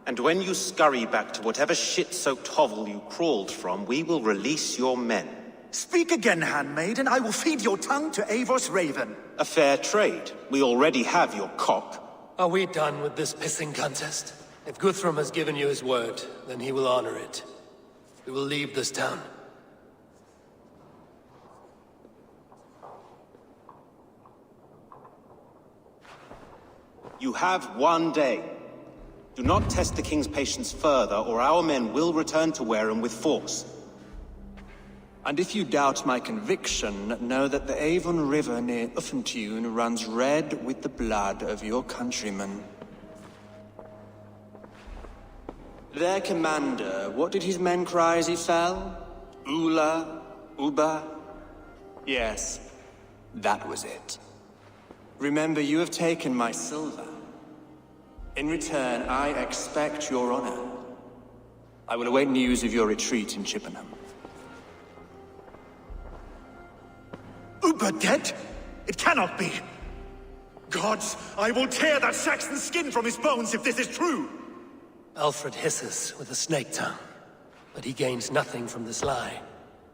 And when you scurry back to whatever shit-soaked hovel you crawled from, we will release your men. Speak again, handmaid, and I will feed your tongue to Eivor's raven. A fair trade. We already have your cock. Are we done with this pissing contest? If Guthrum has given you his word, then he will honor it. We will leave this town. You have one day. Do not test the king's patience further, or our men will return to Wareham with force. And if you doubt my conviction, know that the Avon River near Uffentune runs red with the blood of your countrymen. Their commander, what did his men cry as he fell? Ula? Uba? Yes, that was it. Remember, you have taken my silver. In return, I expect your honor. I will await news of your retreat in Chippenham. Uber dead? It cannot be! Gods, I will tear that Saxon skin from his bones if this is true! Alfred hisses with a snake tongue, but he gains nothing from this lie.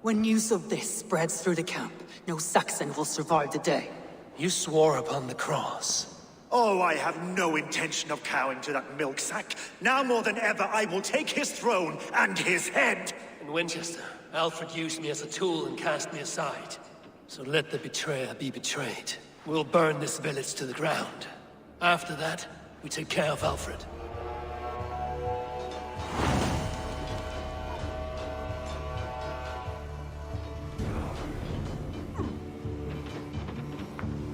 When news of this spreads through the camp, no Saxon will survive the day. You swore upon the cross. Oh, I have no intention of cowing to that milk sack. Now more than ever, I will take his throne and his head! In Winchester, Alfred used me as a tool and cast me aside. So let the betrayer be betrayed. We'll burn this village to the ground. After that, we take care of Alfred.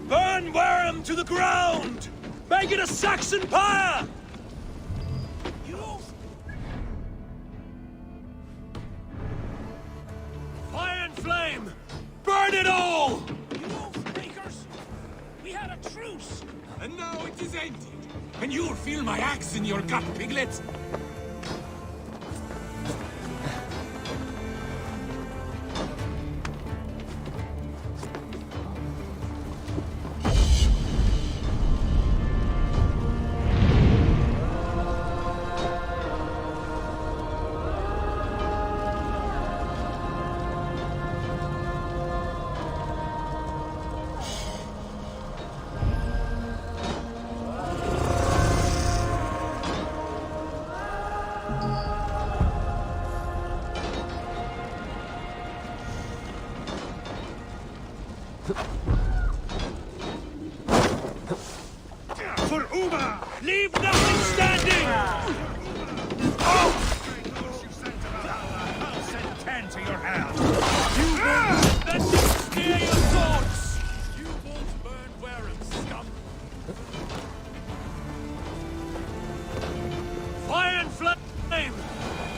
Burn Wareham to the ground! Make it a Saxon pyre! Burn it all! You oath-breakers! We had a truce! And now it is ended. And you'll feel my axe in your gut, piglet. For Uma! Leave nothing standing! Oh! I'll send 10 to your house. You won't then steer your swords! You won't burn Warren, scum! Fire and flame!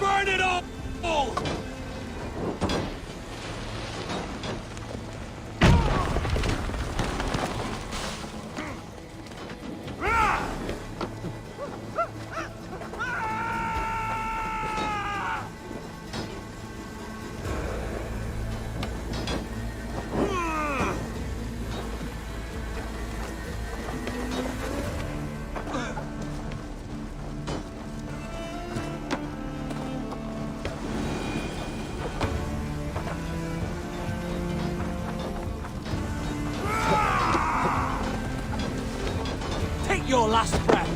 Burn it all! Take your last breath!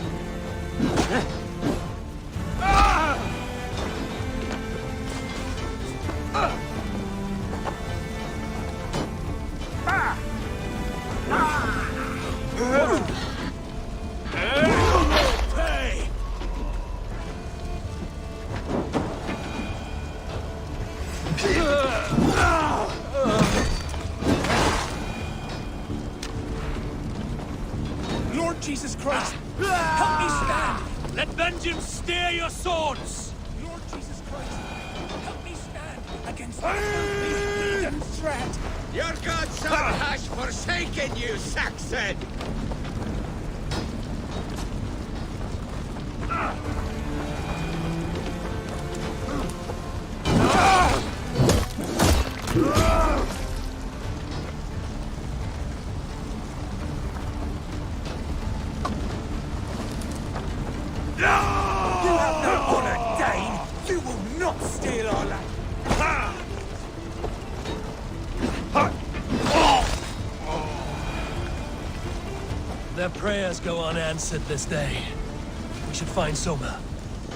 Lord Jesus Christ, help me stand! Let vengeance steer your swords! Lord Jesus Christ, help me stand against this heathen threat! Your gods has forsaken you, Saxon! You have no honor, Dane! You will not steal our land! Their prayers go unanswered this day. We should find Soma.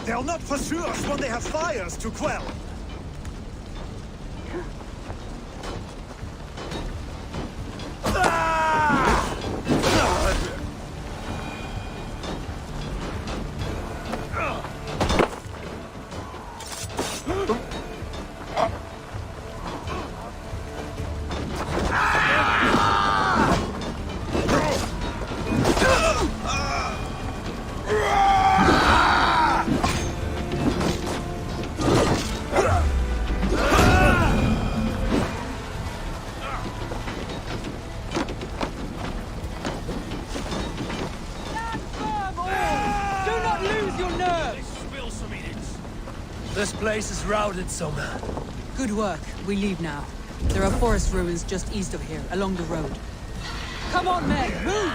They'll not pursue us when they have fires to quell. This place is routed, Soma. Good work. We leave now. There are forest ruins just east of here, along the road. Come on, men! Move!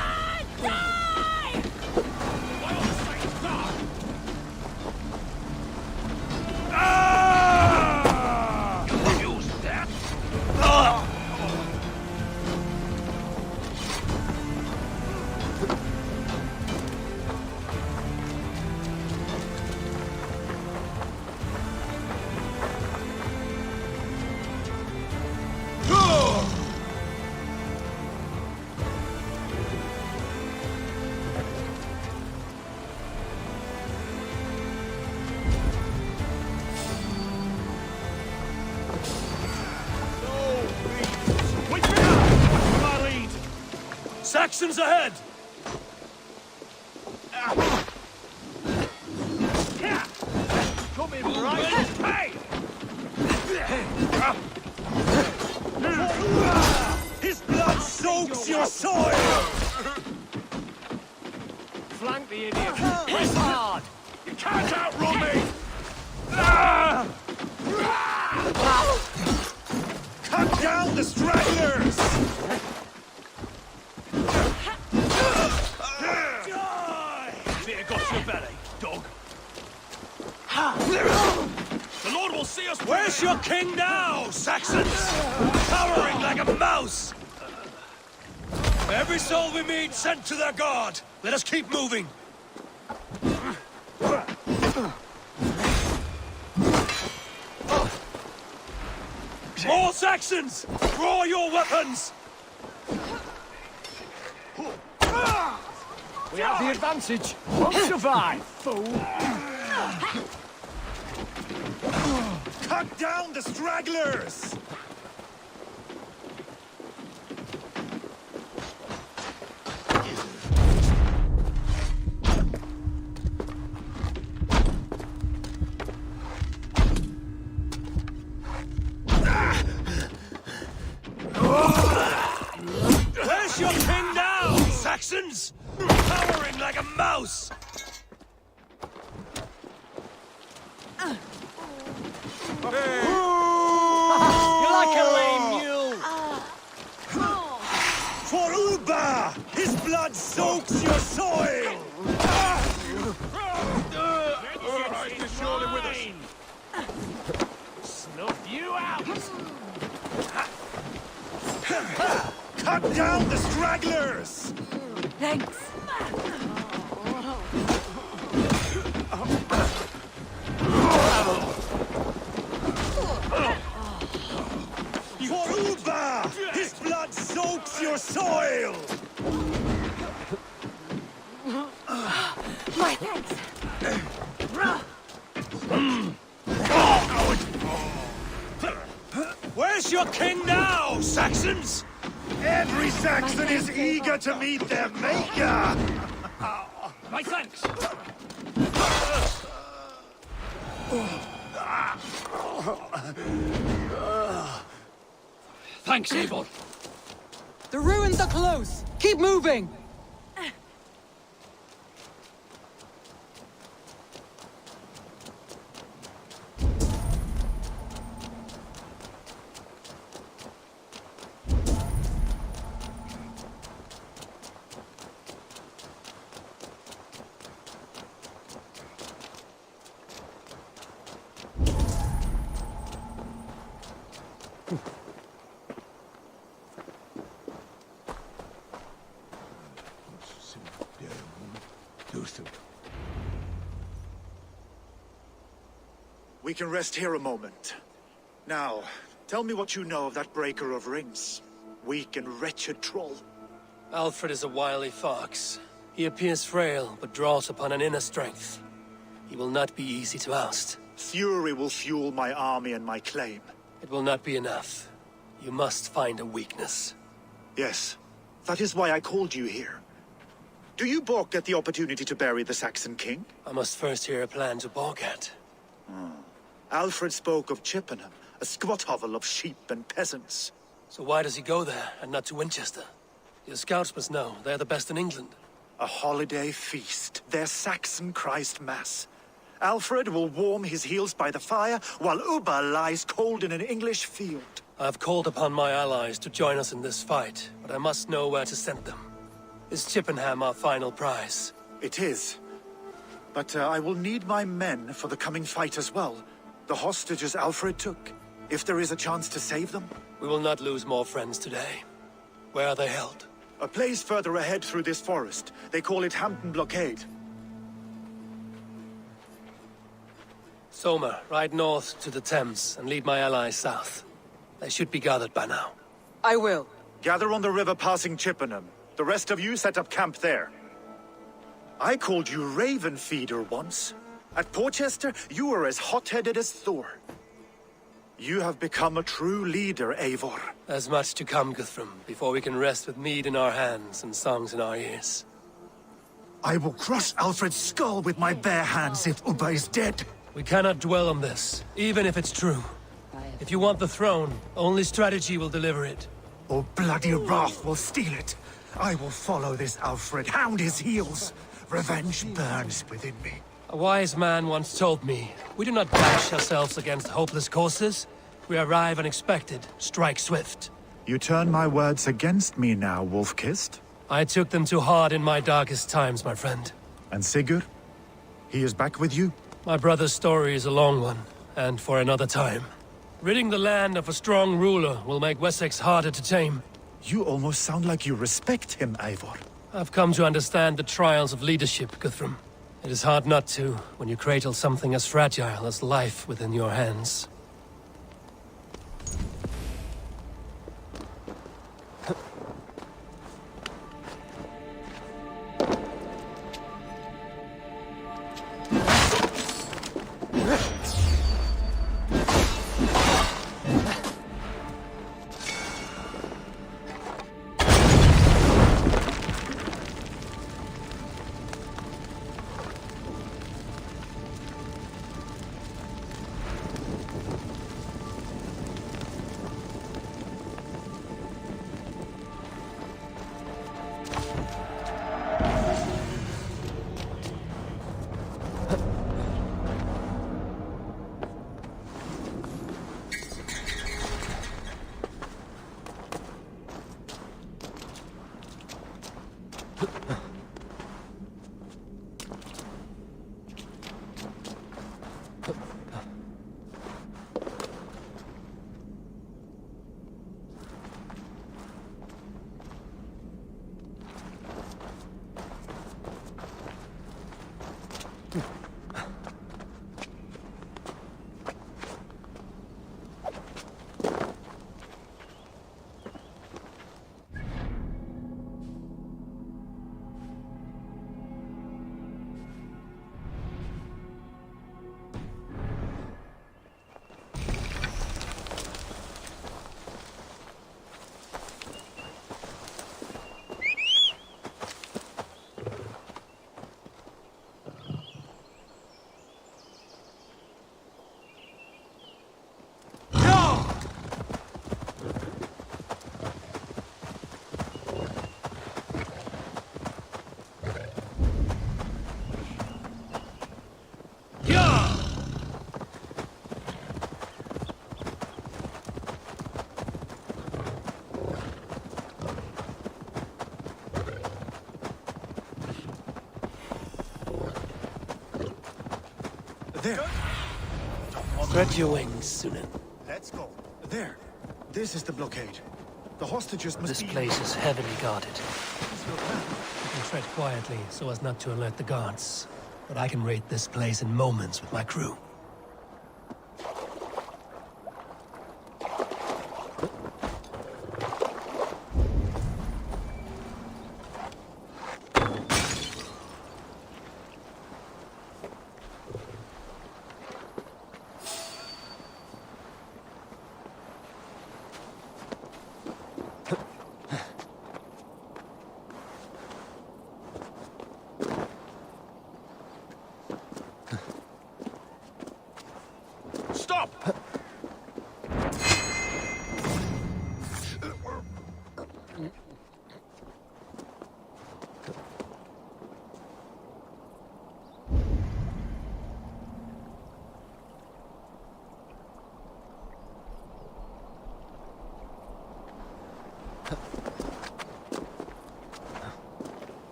Saxons ahead! Come in, right? Hey! soil! Flank the idiot. Press hard. You can't outrun me! Cut down the stragglers! Bit got your belly, dog. The Lord will see us. Where's your king now, Saxons? Cowering like a mouse! Every soul we meet sent to their god. Let us keep moving. More Saxons! Draw your weapons! We have the advantage. Won't survive, fool. Cut down the stragglers! Where's your king now, Saxons? Cowering like a mouse! You're like a lame mule! For Uba! His blood soaks your soil! Surely with us. Snuff you out! Cut down the stragglers! Thanks. For Uba! His blood soaks your soil! My thanks. Where's your king now, Saxons? Every Saxon is eager to meet their maker! My thanks! Thanks, Eivor. The ruins are close! Keep moving! We can rest here a moment. Now, tell me what you know of that breaker of rings. Weak and wretched troll. Alfred is a wily fox. He appears frail, but draws upon an inner strength. He will not be easy to oust. Fury will fuel my army and my claim. It will not be enough. You must find a weakness. Yes, that is why I called you here. Do you balk at the opportunity to bury the Saxon king? I must first hear a plan to balk at. Alfred spoke of Chippenham, a squat hovel of sheep and peasants. So why does he go there, and not to Winchester? Your scouts must know, they're the best in England. A holiday feast, their Saxon Christ Mass. Alfred will warm his heels by the fire, while Uba lies cold in an English field. I have called upon my allies to join us in this fight, but I must know where to send them. Is Chippenham our final prize? It is. But I will need my men for the coming fight as well. The hostages Alfred took. If there is a chance to save them. We will not lose more friends today. Where are they held? A place further ahead through this forest. They call it Hampton Blockade. Soma, ride north to the Thames and lead my allies south. They should be gathered by now. I will. Gather on the river passing Chippenham. The rest of you set up camp there. I called you Raven Feeder once. At Porchester, you were as hot-headed as Thor. You have become a true leader, Eivor. There's much to come, Guthrum, before we can rest with mead in our hands and songs in our ears. I will crush Alfred's skull with my bare hands if Uba is dead. We cannot dwell on this, even if it's true. If you want the throne, only strategy will deliver it. Or bloody wrath will steal it. I will follow this Alfred, hound his heels. Revenge burns within me. A wise man once told me, we do not dash ourselves against hopeless courses. We arrive unexpected, strike swift. You turn my words against me now, Wolf-Kissed? I took them too hard in my darkest times, my friend. And Sigurd? He is back with you? My brother's story is a long one, and for another time. Ridding the land of a strong ruler will make Wessex harder to tame. You almost sound like you respect him, Eivor. I've come to understand the trials of leadership, Guthrum. It is hard not to, when you cradle something as fragile as life within your hands. There! Spread your wings, Sunan. Let's go. There. This is the blockade. The hostages must This be... place is heavily guarded. You can tread quietly so as not to alert the guards. But I can raid this place in moments with my crew.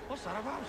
What's that about?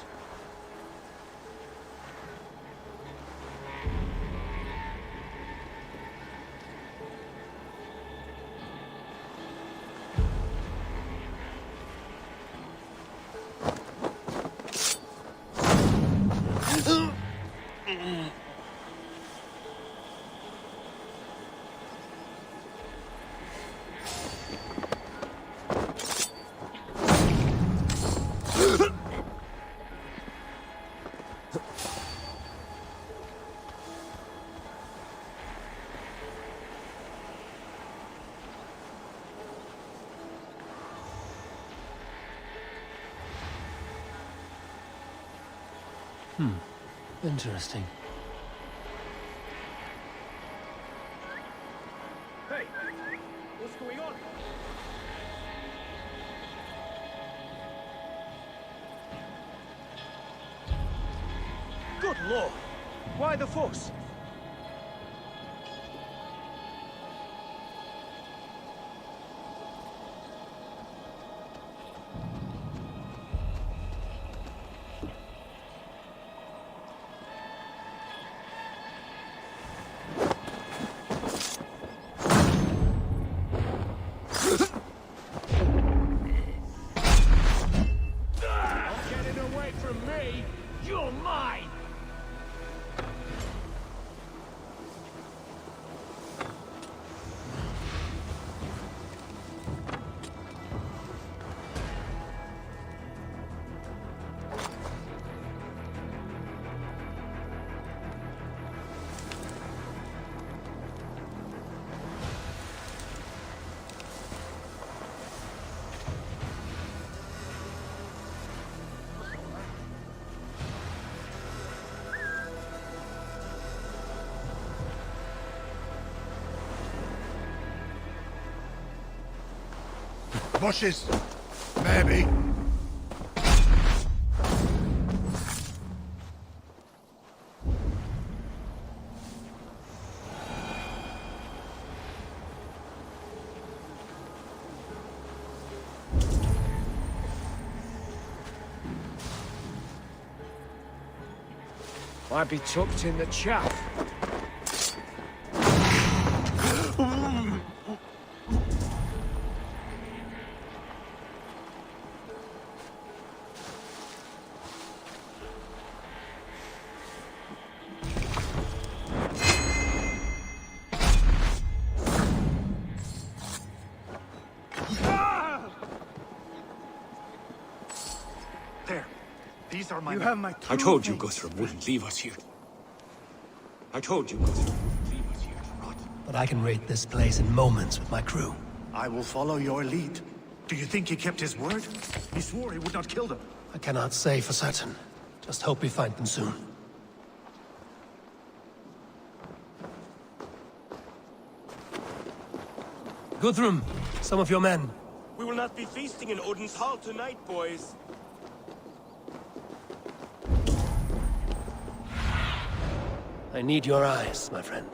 Interesting. Hey, what's going on? Good lord! Why the fuss? Bushes. Maybe. Might be tucked in the chaff. There. These are my You men. have my I told you Guthrum wouldn't leave us here. I told you Guthrum wouldn't leave us here to rot. But I can raid this place in moments with my crew. I will follow your lead. Do you think he kept his word? He swore he would not kill them. I cannot say for certain. Just hope we find them soon. Guthrum, some of your men. We will not be feasting in Odin's hall tonight, boys. I need your eyes, my friend.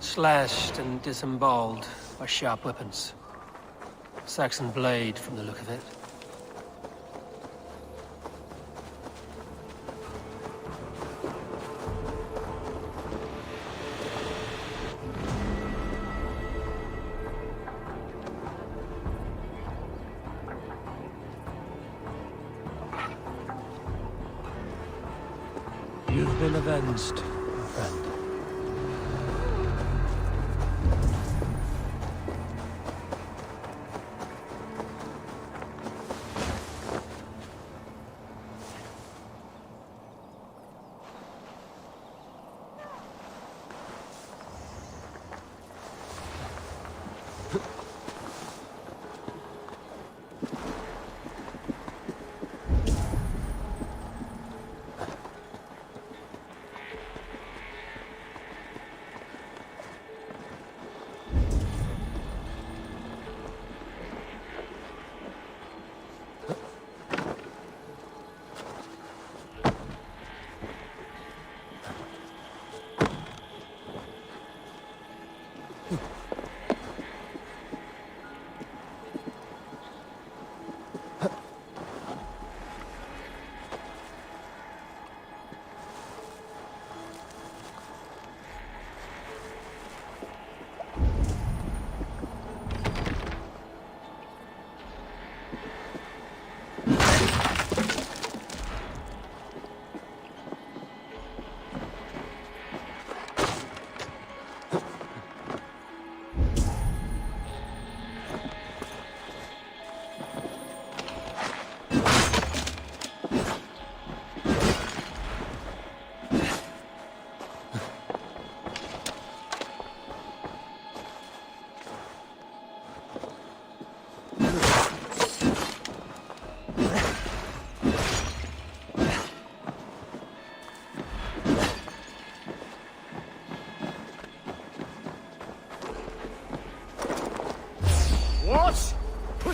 Slashed and disemboweled by sharp weapons. Saxon blade from the look of it. You've been avenged, my friend.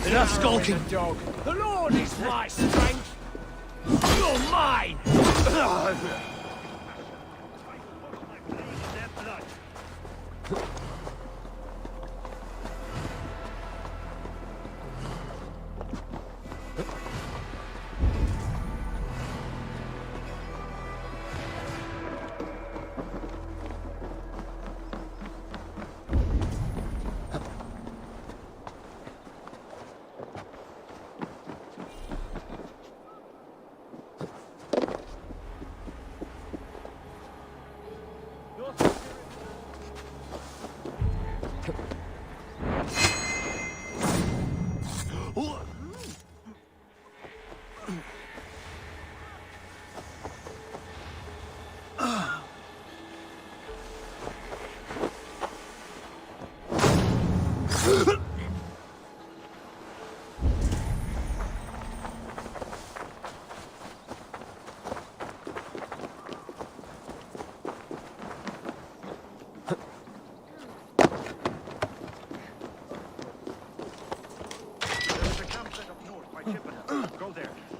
Enough skulking. Dog. The Lord is my strength. You're mine.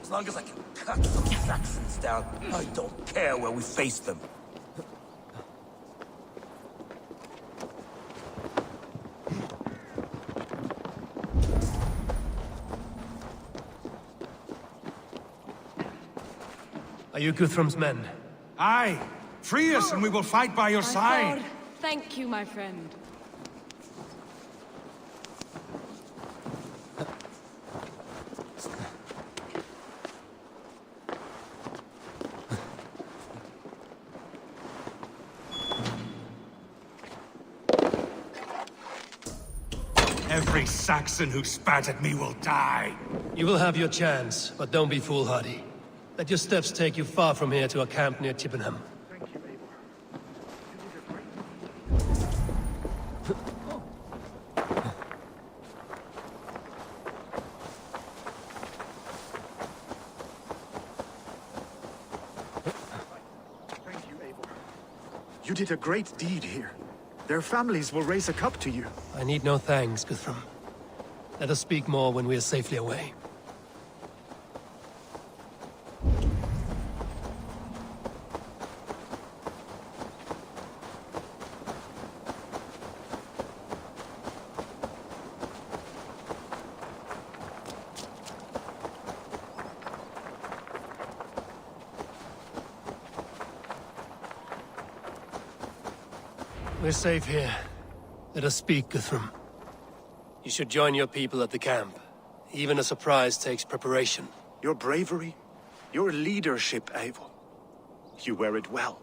As long as I can cut some Saxons down, I don't care where we face them. Are you Guthrum's men? Aye. Free us and we will fight by your side. Thank you, my friend. Every Saxon who spat at me will die. You will have your chance, but don't be foolhardy. Let your steps take you far from here to a camp near Chippenham. You did a great deed here. Their families will raise a cup to you. I need no thanks, Guthrum. Let us speak more when we are safely away. We're safe here. Let us speak, Guthrum. You should join your people at the camp. Even a surprise takes preparation. Your bravery, your leadership, Eivor. You wear it well.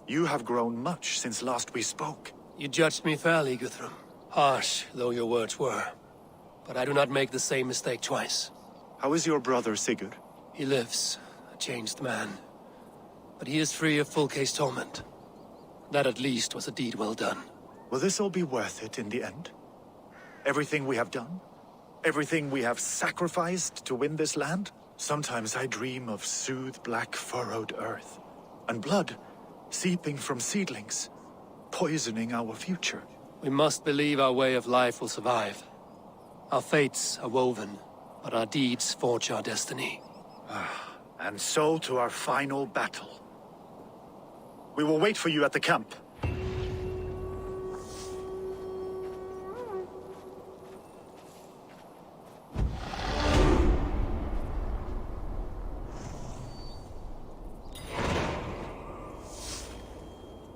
You have grown much since last we spoke. You judged me fairly, Guthrum. Harsh though your words were. But I do not make the same mistake twice. How is your brother, Sigurd? He lives, a changed man. But he is free of full case torment. That at least was a deed well done. Will this all be worth it in the end? Everything we have done? Everything we have sacrificed to win this land? Sometimes I dream of soothed black furrowed earth, and blood seeping from seedlings, poisoning our future. We must believe our way of life will survive. Our fates are woven, but our deeds forge our destiny. And so to our final battle. We will wait for you at the camp.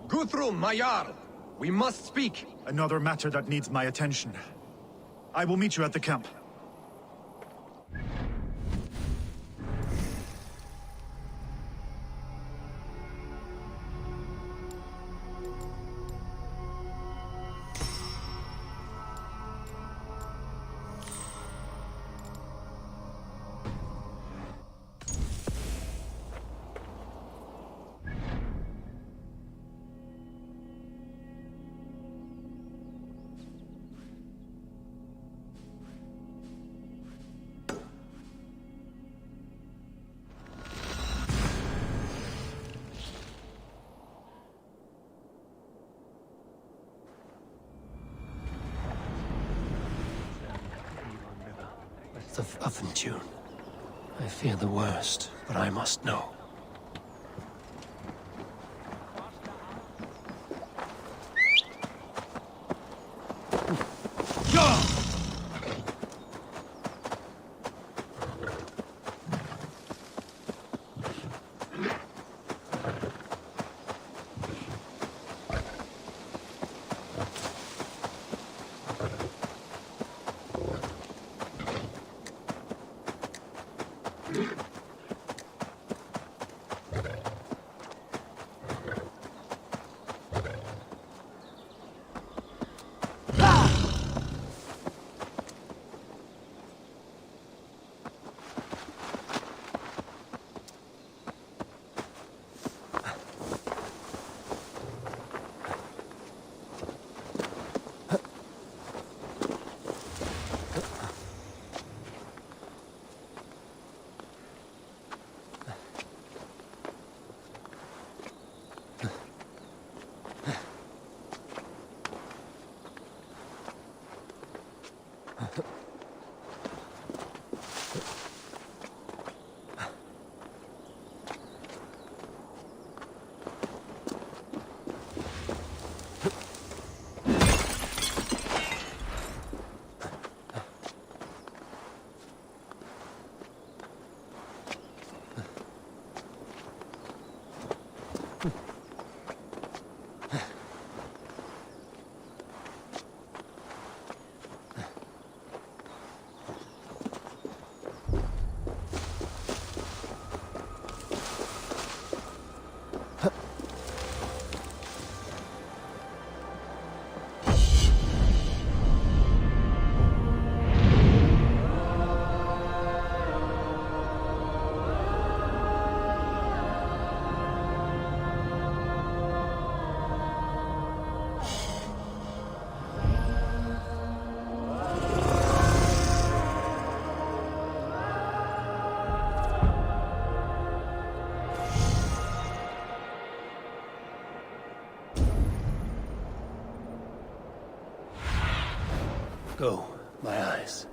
Guthrum, my Jarl! We must speak! Another matter that needs my attention. I will meet you at the camp. of them, June. I fear the worst, but I must know. Go, my eyes.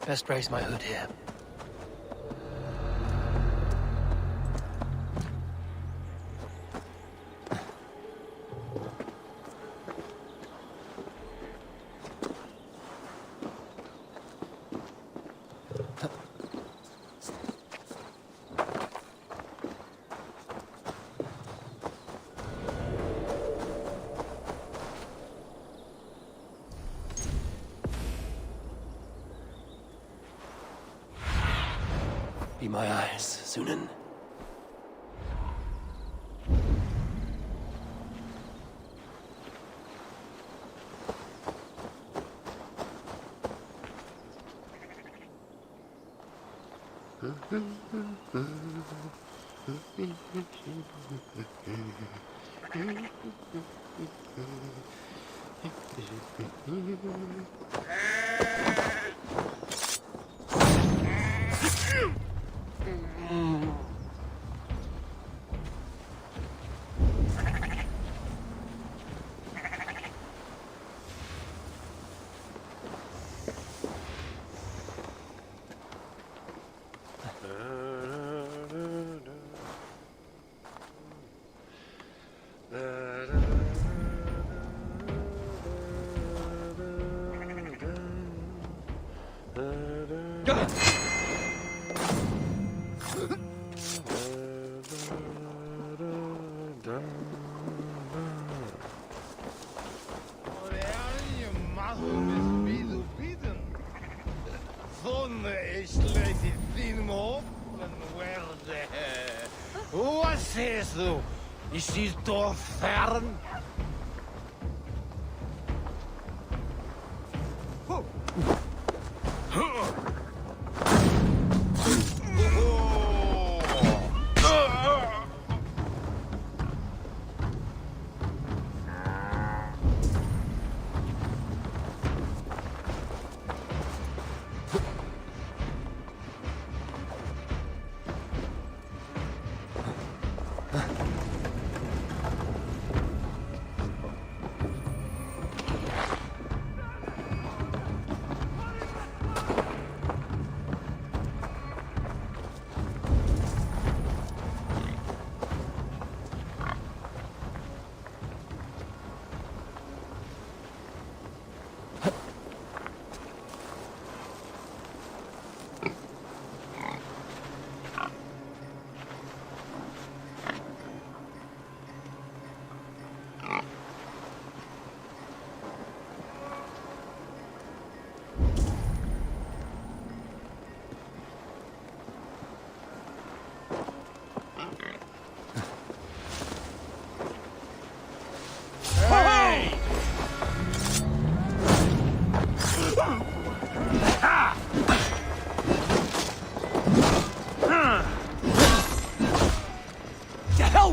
Best raise my hood here. Be my eyes, Sunan. Wat sägs du? Is dit toch fern?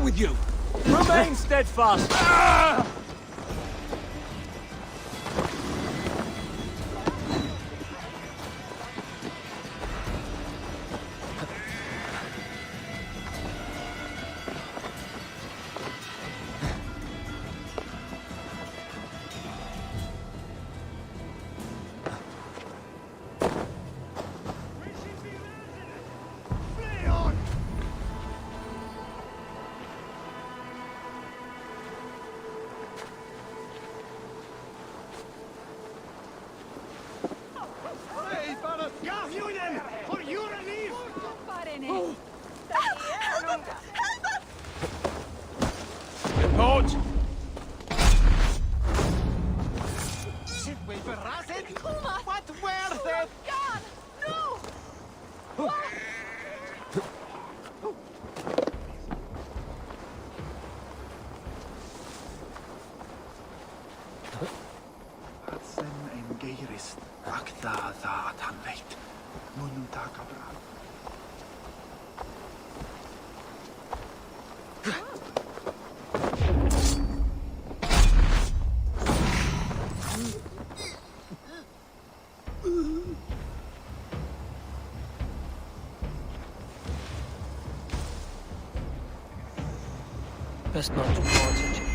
With you! Remain steadfast! Best not to draw attention.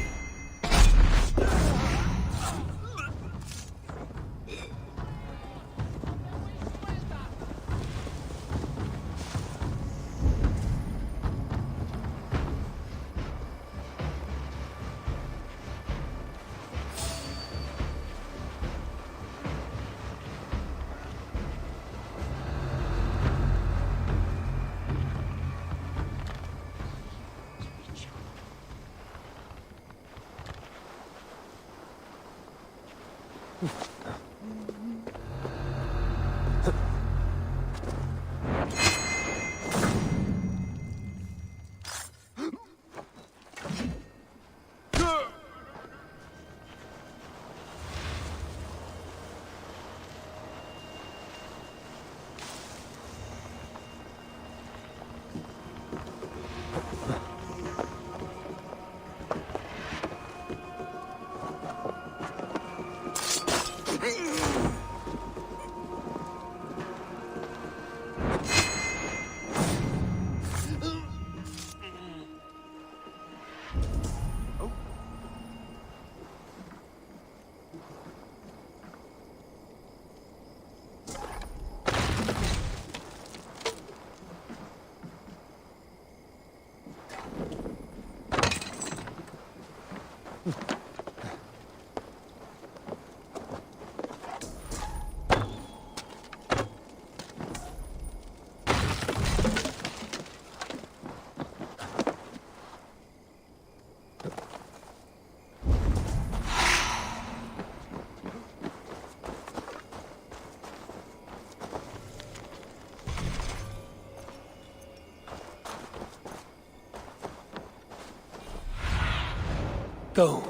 Go,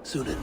Sunan.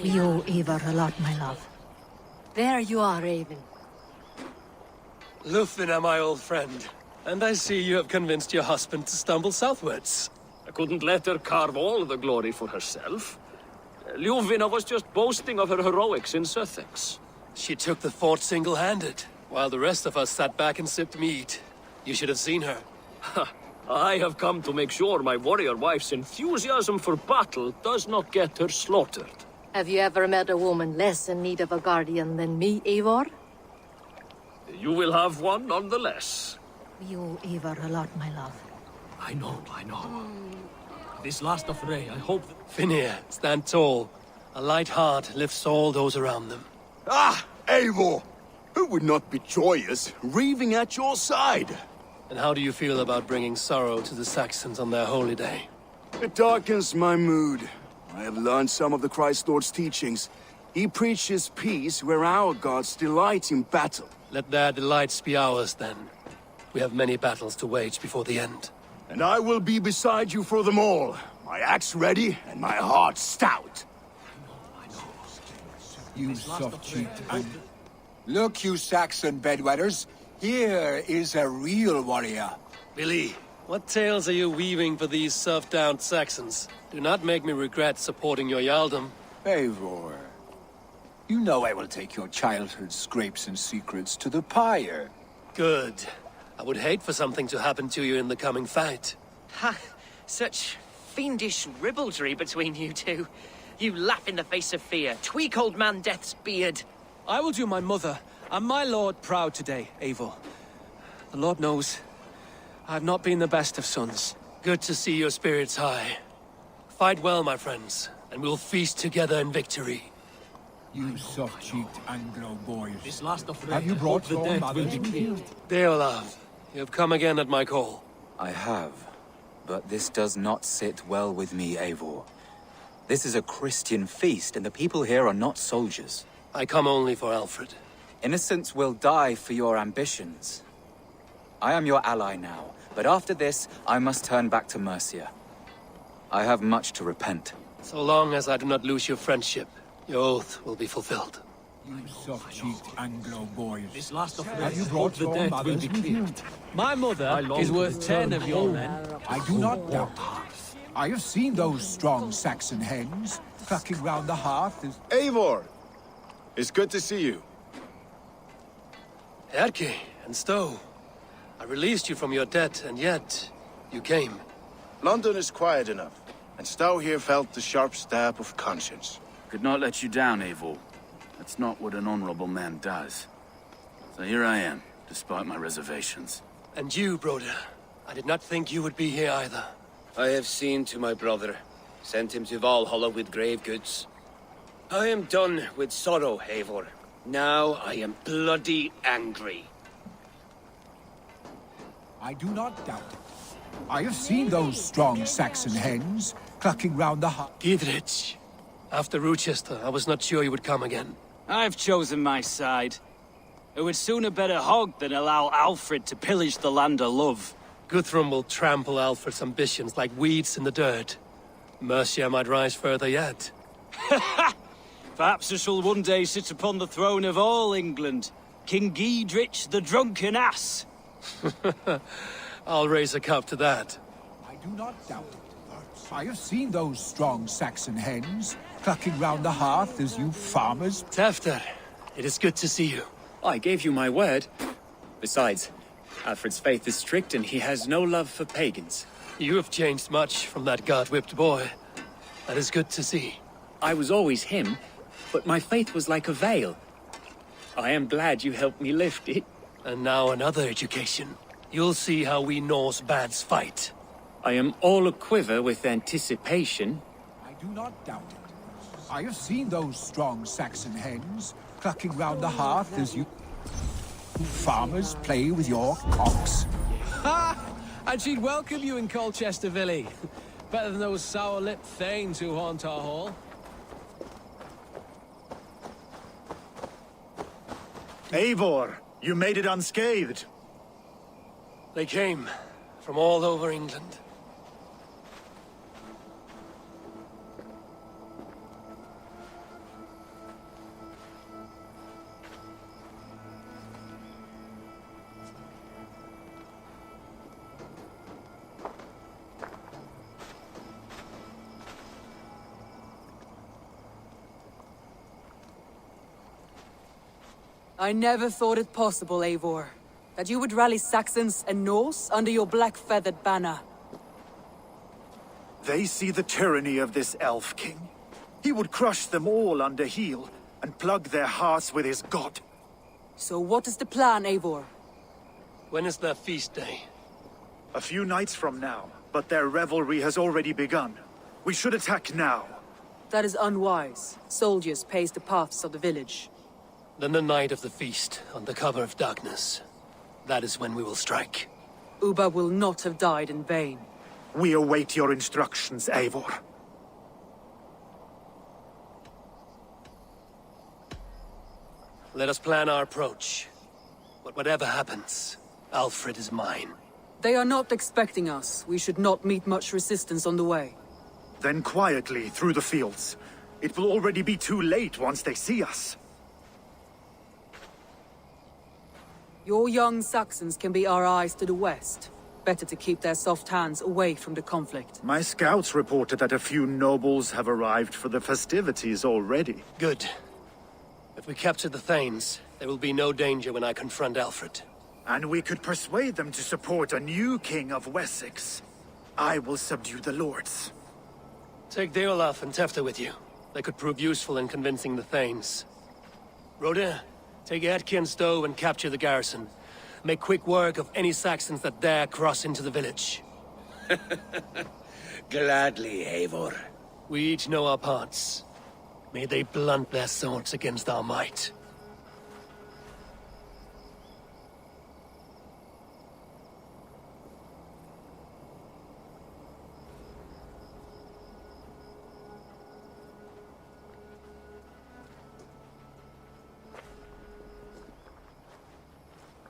We owe Eivor a lot, my love. There you are, Raven. Lufina, my old friend. And I see you have convinced your husband to stumble southwards. I couldn't let her carve all the glory for herself. Lufina was just boasting of her heroics in Sussex. She took the fort single-handed, while the rest of us sat back and sipped mead. You should have seen her. I have come to make sure my warrior wife's enthusiasm for battle does not get her slaughtered. Have you ever met a woman less in need of a guardian than me, Eivor? You will have one nonetheless. We owe Eivor a lot, my love. I know. This last affray, I hope... Finir, stand tall. A light heart lifts all those around them. Ah, Eivor! Who would not be joyous, raving at your side? And how do you feel about bringing sorrow to the Saxons on their holy day? It darkens my mood. I have learned some of the Christ Lord's teachings. He preaches peace where our gods delight in battle. Let their delights be ours, then. We have many battles to wage before the end. And I will be beside you for them all. My axe ready and my heart stout. You soft-cheeked boob. Look, you Saxon bedwetters. Here is a real warrior. Billy, what tales are you weaving for these serf-down Saxons? Do not make me regret supporting your Jarldom. Eivor, you know I will take your childhood scrapes and secrets to the pyre. Good. I would hate for something to happen to you in the coming fight. Ha! Such fiendish ribaldry between you two. You laugh in the face of fear, tweak old man Death's beard. I will do my mother and my lord proud today, Eivor. The Lord knows, I have not been the best of sons. Good to see your spirits high. Fight well, my friends, and we'll feast together in victory. You soft-cheeked Anglo boys. This last of Have you brought the your dead mother will be with you? Deolav, you have come again at my call. I have, but this does not sit well with me, Eivor. This is a Christian feast, and the people here are not soldiers. I come only for Alfred. Innocents will die for your ambitions. I am your ally now, but after this, I must turn back to Mercia. I have much to repent. So long as I do not lose your friendship, your oath will be fulfilled. You soft-cheeked Anglo boys. This last Have affray, you brought the your dead mother will be with you? cleared. My mother is worth 10 of your men. I do not doubt it. I have seen those strong Saxon hens clucking round the hearth as... Eivor! It's good to see you. Erke and Stowe. I released you from your debt, and yet you came. London is quiet enough, and Stowe here felt the sharp stab of conscience. Could not let you down, Eivor. That's not what an honorable man does. So here I am, despite my reservations. And you, Broder. I did not think you would be here either. I have seen to my brother, sent him to Valhalla with grave goods. I am done with sorrow, Eivor. Now I am bloody angry. I do not doubt it. I have seen those strong Saxon hens clucking round the hearth. Dietrich, After Rochester, I was not sure you would come again. I've chosen my side. I would sooner bet a hog than allow Alfred to pillage the land of love. Guthrum will trample Alfred's ambitions like weeds in the dirt. Mercia might rise further yet. Perhaps I shall one day sit upon the throne of all England. King Giedrich the drunken ass. I'll raise a cup to that. I do not doubt it. I have seen those strong Saxon hens clucking round the hearth as you farmers... Tefter, it is good to see you. I gave you my word. Besides, Alfred's faith is strict and he has no love for pagans. You have changed much from that God-whipped boy. That is good to see. I was always him, but my faith was like a veil. I am glad you helped me lift it. And now another education. You'll see how we Norse bads fight. I am all a-quiver with anticipation. I do not doubt it. I have seen those strong Saxon hens clucking round the hearth as you farmers play with your cocks. Ha! And she'd welcome you in Colchester, Villy. Better than those sour-lipped thanes who haunt our hall. Eivor, you made it unscathed. They came from all over England. I never thought it possible, Eivor, that you would rally Saxons and Norse under your black-feathered banner. They see the tyranny of this elf king. He would crush them all under heel and plug their hearts with his god. So what is the plan, Eivor? When is their feast day? A few nights from now, but their revelry has already begun. We should attack now. That is unwise. Soldiers pace the paths of the village. Then the night of the feast, under cover of darkness. That is when we will strike. Ubba will not have died in vain. We await your instructions, Eivor. Let us plan our approach. But whatever happens, Alfred is mine. They are not expecting us. We should not meet much resistance on the way. Then quietly through the fields. It will already be too late once they see us. Your young Saxons can be our eyes to the west. Better to keep their soft hands away from the conflict. My scouts reported that a few nobles have arrived for the festivities already. Good. If we capture the Thanes, there will be no danger when I confront Alfred. And we could persuade them to support a new king of Wessex. I will subdue the lords. Take Deolaf and Tefta with you. They could prove useful in convincing the Thanes. Rhoda, take Etki and Stowe and capture the garrison. Make quick work of any Saxons that dare cross into the village. Gladly, Eivor. We each know our parts. May they blunt their swords against our might.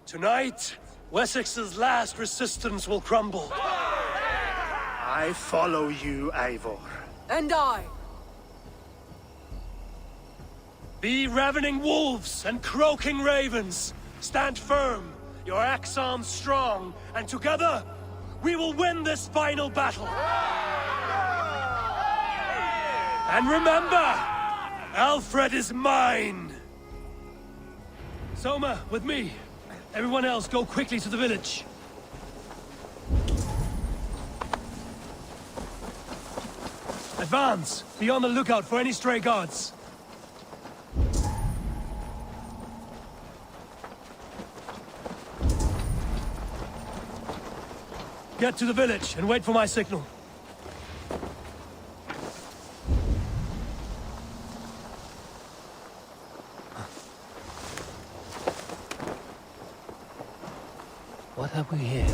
Tonight, Wessex's last resistance will crumble. I follow you, Eivor. And I. Be ravening wolves and croaking ravens. Stand firm, your axe arms strong, and together, we will win this final battle. And remember, Alfred is mine. Soma, with me. Everyone else, go quickly to the village. Advance! Be on the lookout for any stray guards. Get to the village and wait for my signal. What have we here?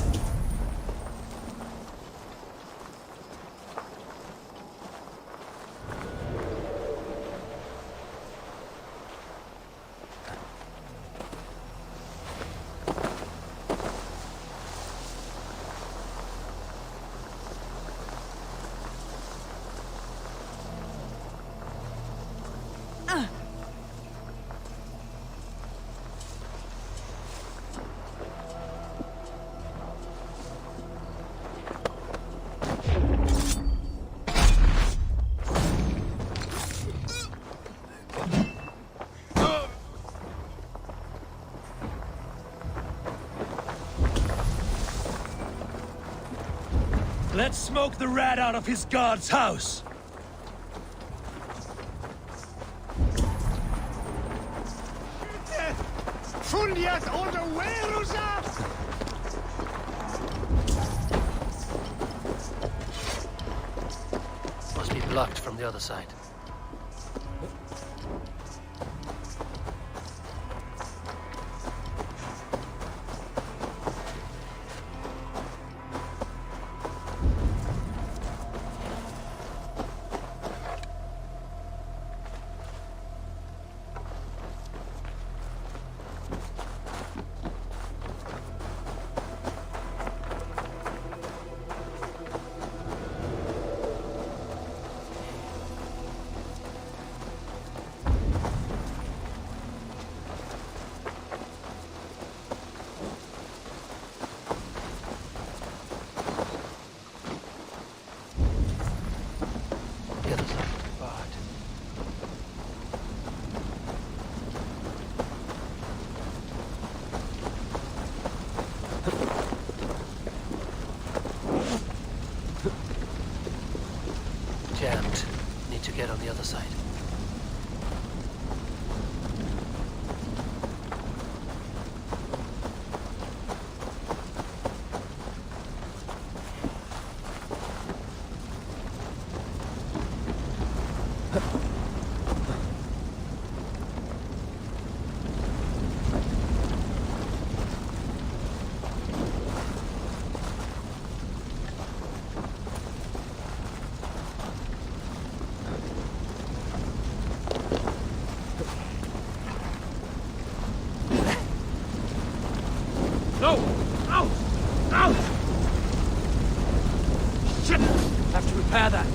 Let's smoke the rat out of his guard's house! Fundias onderweruza! Must be blocked from the other side. Jammed. Need to get on the other side. No! Out! Out! Shit! Have to repair that.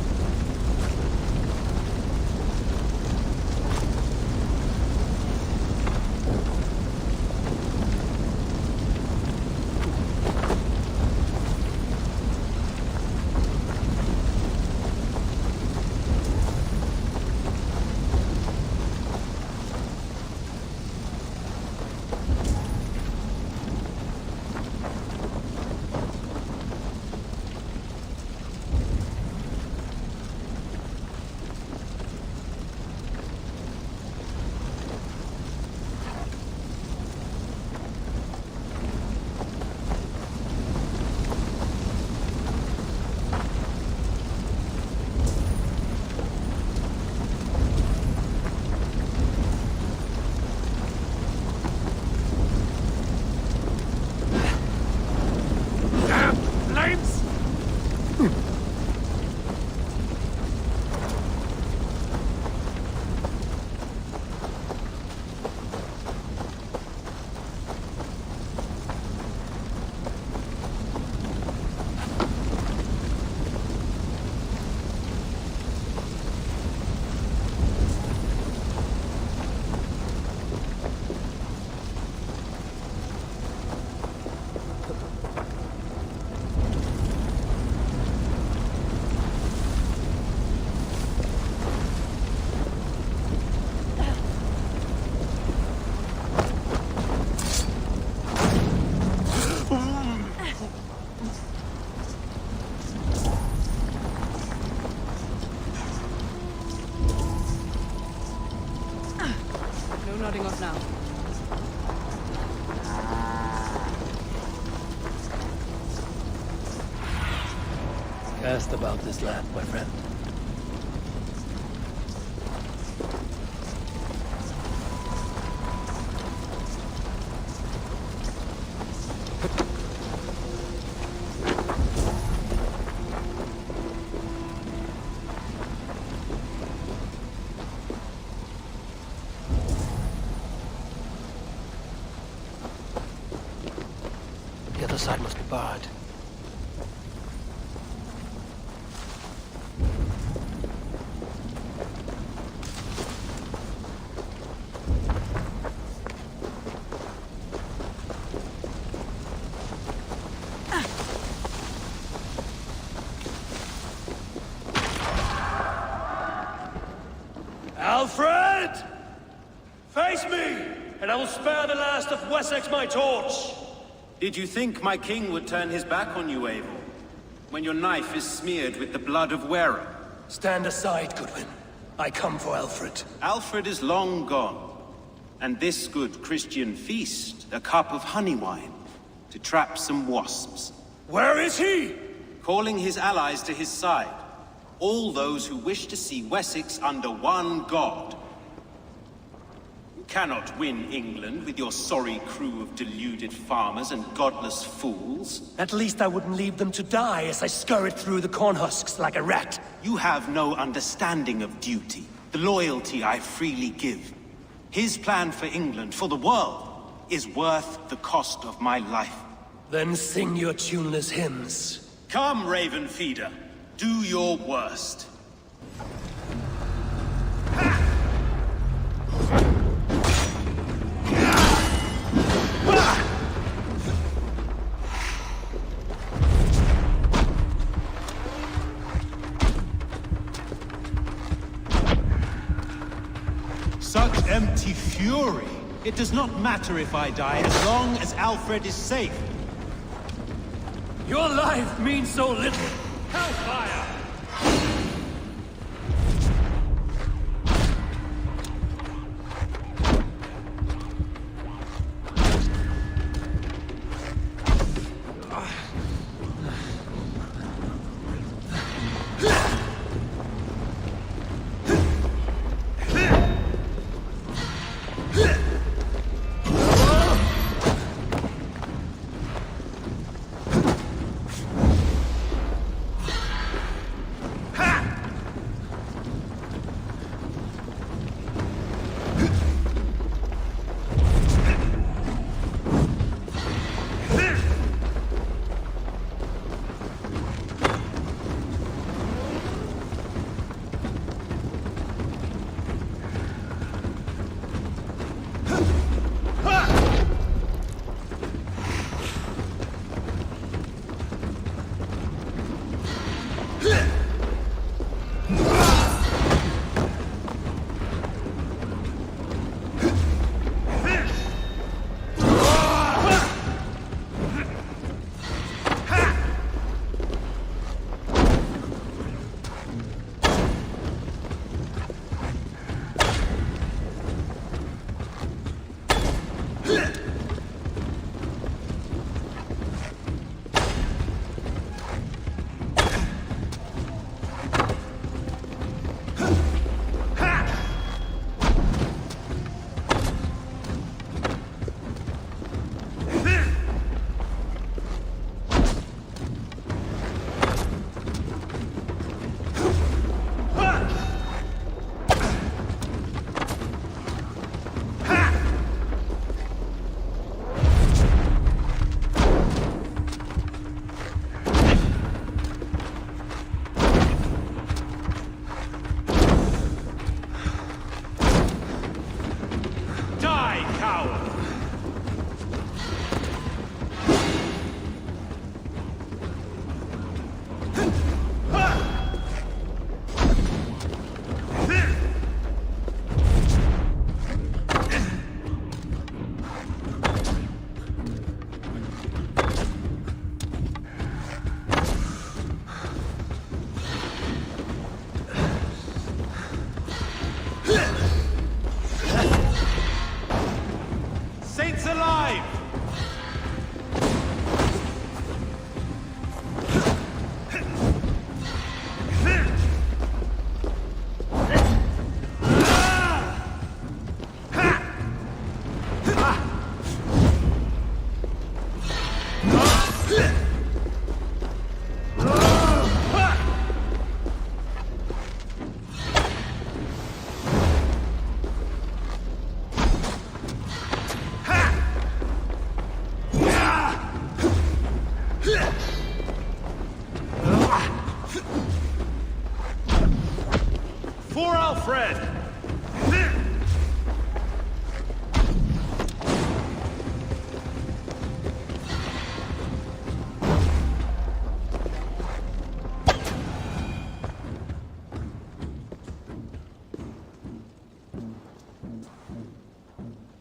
Nodding off now. Cast about this land, my friend. The other side must be barred. Alfred! Face me, and I will spare the last of Wessex my torch! Did you think my king would turn his back on you, Eivor? when your knife is smeared with the blood of wearer? Stand aside, Goodwin. I come for Alfred. Alfred is long gone, and this good Christian feast a cup of honey wine to trap some wasps. Where is he? Calling his allies to his side. All those who wish to see Wessex under one god. You cannot win England with your sorry crew of deluded farmers and godless fools. At least I wouldn't leave them to die as I scurried through the corn husks like a rat. You have no understanding of duty, the loyalty I freely give. His plan for England, for the world, is worth the cost of my life. Then sing your tuneless hymns. Come, Raven Feeder. Do your worst. Such empty fury. It does not matter if I die, as long as Alfred is safe. Your life means so little. Hellfire!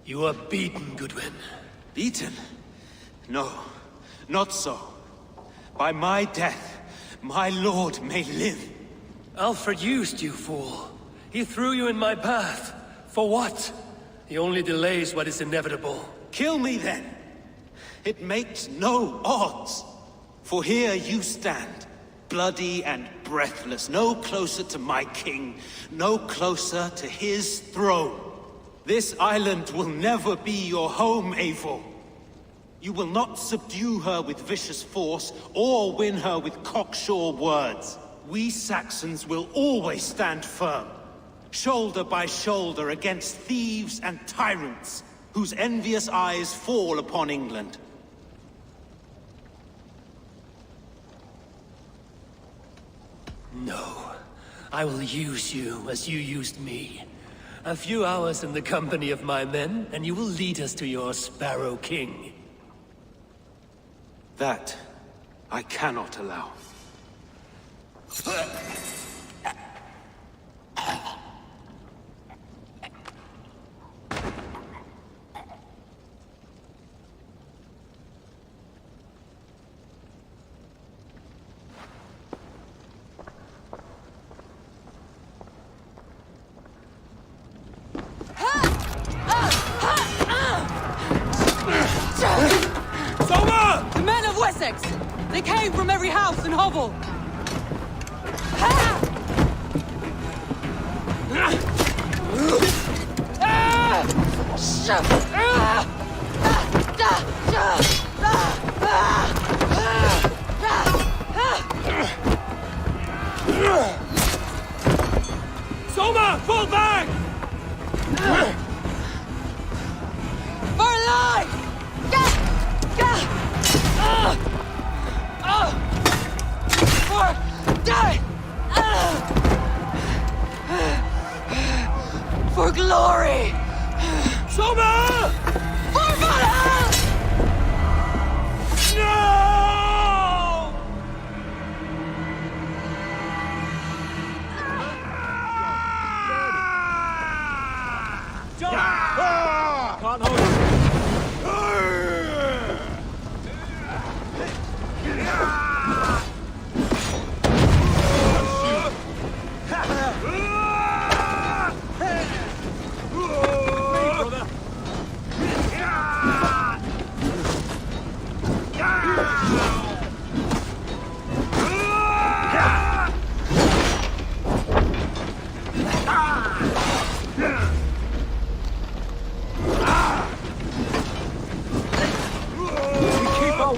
You are beaten, Goodwin. Beaten? No, not so. By my death, my lord may live. Alfred used you, fool. He threw you in my path. For what? He only delays what is inevitable. Kill me then. It makes no odds. For here you stand, bloody and breathless, no closer to my king, no closer to his throne. This island will never be your home, Eivor. You will not subdue her with vicious force, or win her with cocksure words. We Saxons will always stand firm, shoulder by shoulder against thieves and tyrants, whose envious eyes fall upon England. No. I will use you as you used me. A few hours in the company of my men, and you will lead us to your Sparrow King. That I cannot allow. The men of Wessex! They came from every house and hovel! Soma! Fall back! For life! For glory! Soma! For Valhalla! No! Can't hold it.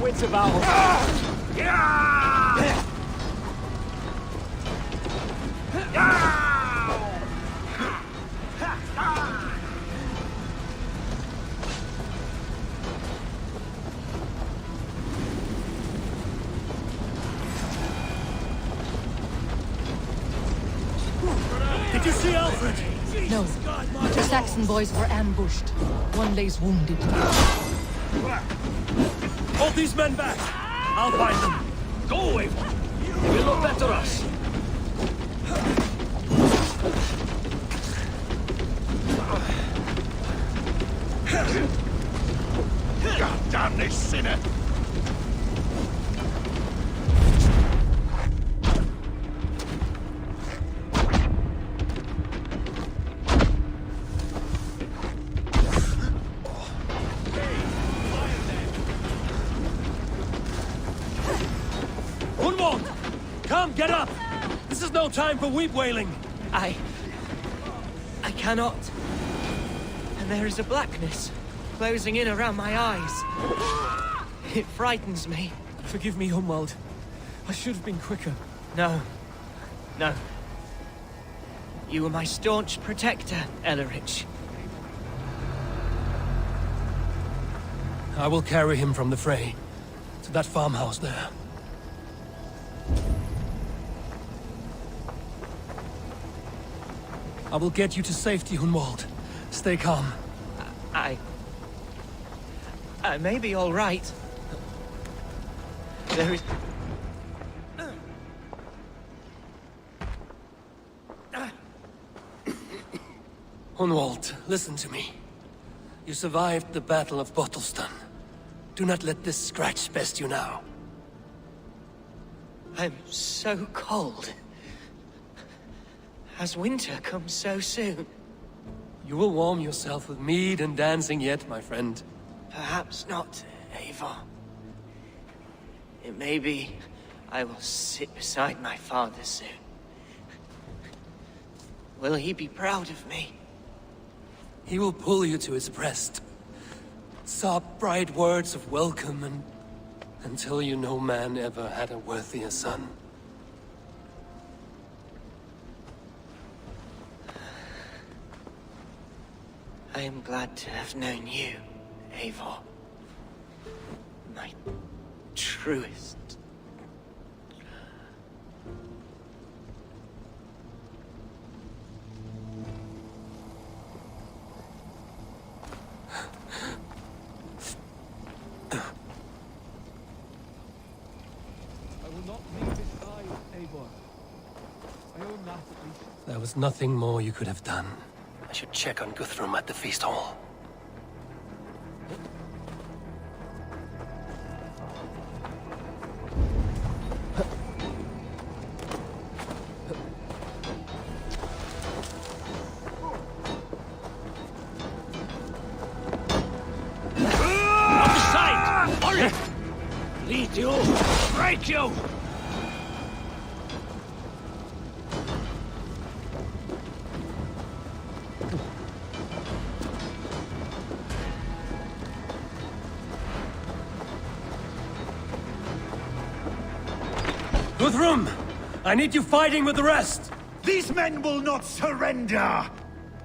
Wits about us. Did you see Alfred? No. The Saxon boys were ambushed. One lays wounded. Hold these men back! I'll find them! Go away! We'll not better us! God damn this sinner! Come, get up! This is no time for weep wailing! I cannot. And there is a blackness closing in around my eyes. It frightens me. Forgive me, Humwald. I should have been quicker. No. No. You were my staunch protector, Ellerich. I will carry him from the fray to that farmhouse there. I will get you to safety, Hunwald. Stay calm. I may be all right. There is... Hunwald, listen to me. You survived the Battle of Bottleston. Do not let this scratch best you now. I'm so cold. Has winter come so soon? You will warm yourself with mead and dancing yet, my friend. Perhaps not, Eivor. It may be I will sit beside my father soon. Will he be proud of me? He will pull you to his breast. Sob bright words of welcome and until you no man ever had a worthier son. I am glad to have known you, Eivor. My truest. There was nothing more you could have done. I should check on Guthrum at the feast hall. On the side! Hurry! Lead you! Break you! Guthrum! I need you fighting with the rest! These men will not surrender!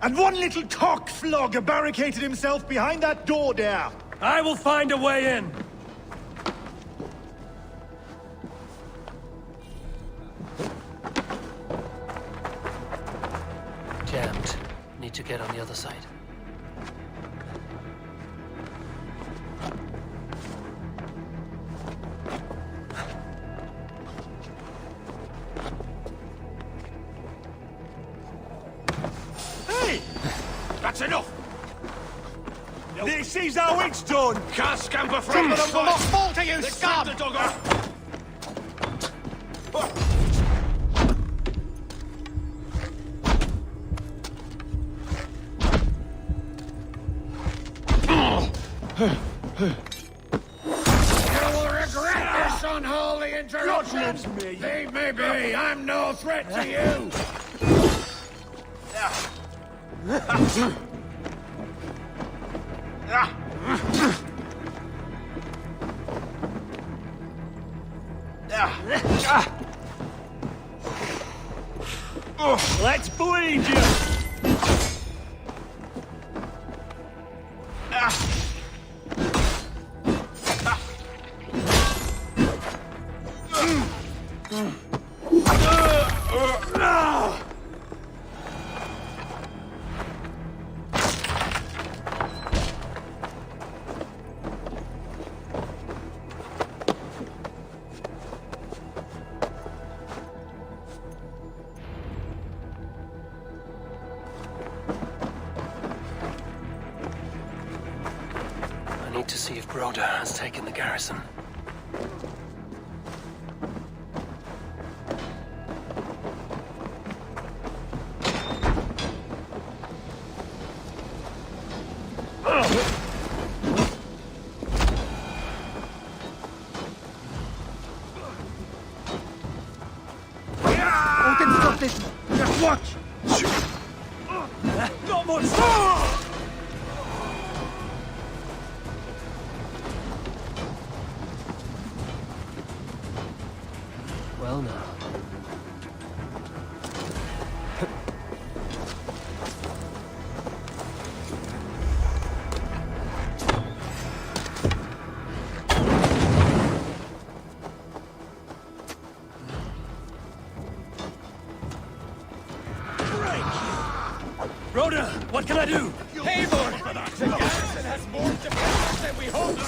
And one little cockflogger barricaded himself behind that door there! I will find a way in! Jammed. Need to get on the other side. That's enough! This is how it's done! Can't scamper from Some the of them will not fall to you, scum! You will regret this unholy introduction! Leave me be! I'm no threat to you! Let's bleed you! I need to see if Broder has taken the garrison. Odin's got this! Just watch! Not much! Well now. Rhoda, what can I do? Eivor! The garrison has more defenders than we hoped!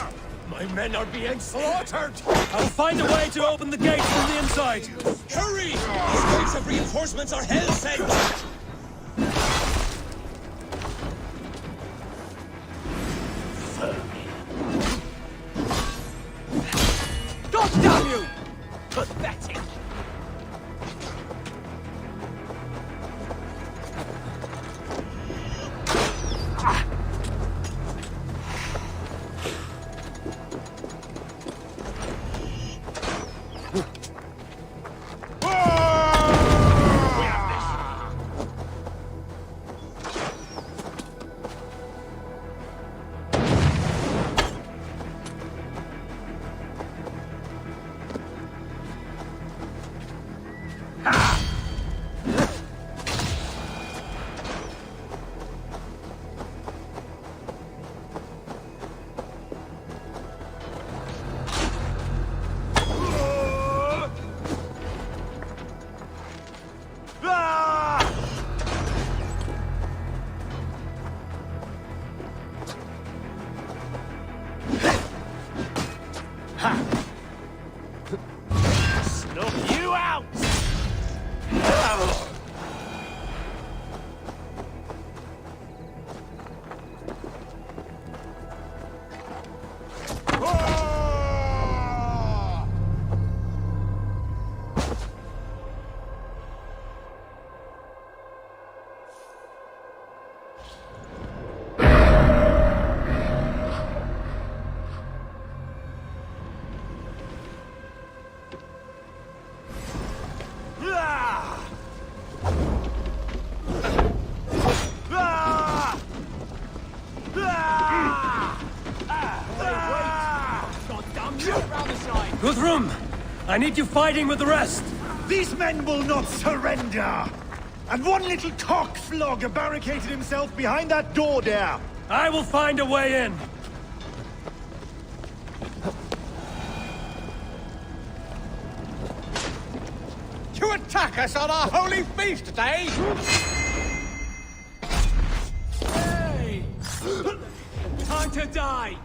My men are being slaughtered! I'll find a way to open the gates from the inside! Hurry! These waves of reinforcements are hell-sent! God damn you! Pathetic! Guthrum, I need you fighting with the rest. These men will not surrender! And one little cockflogger barricaded himself behind that door there! I will find a way in! To attack us on our holy feast day? Hey! Time to die!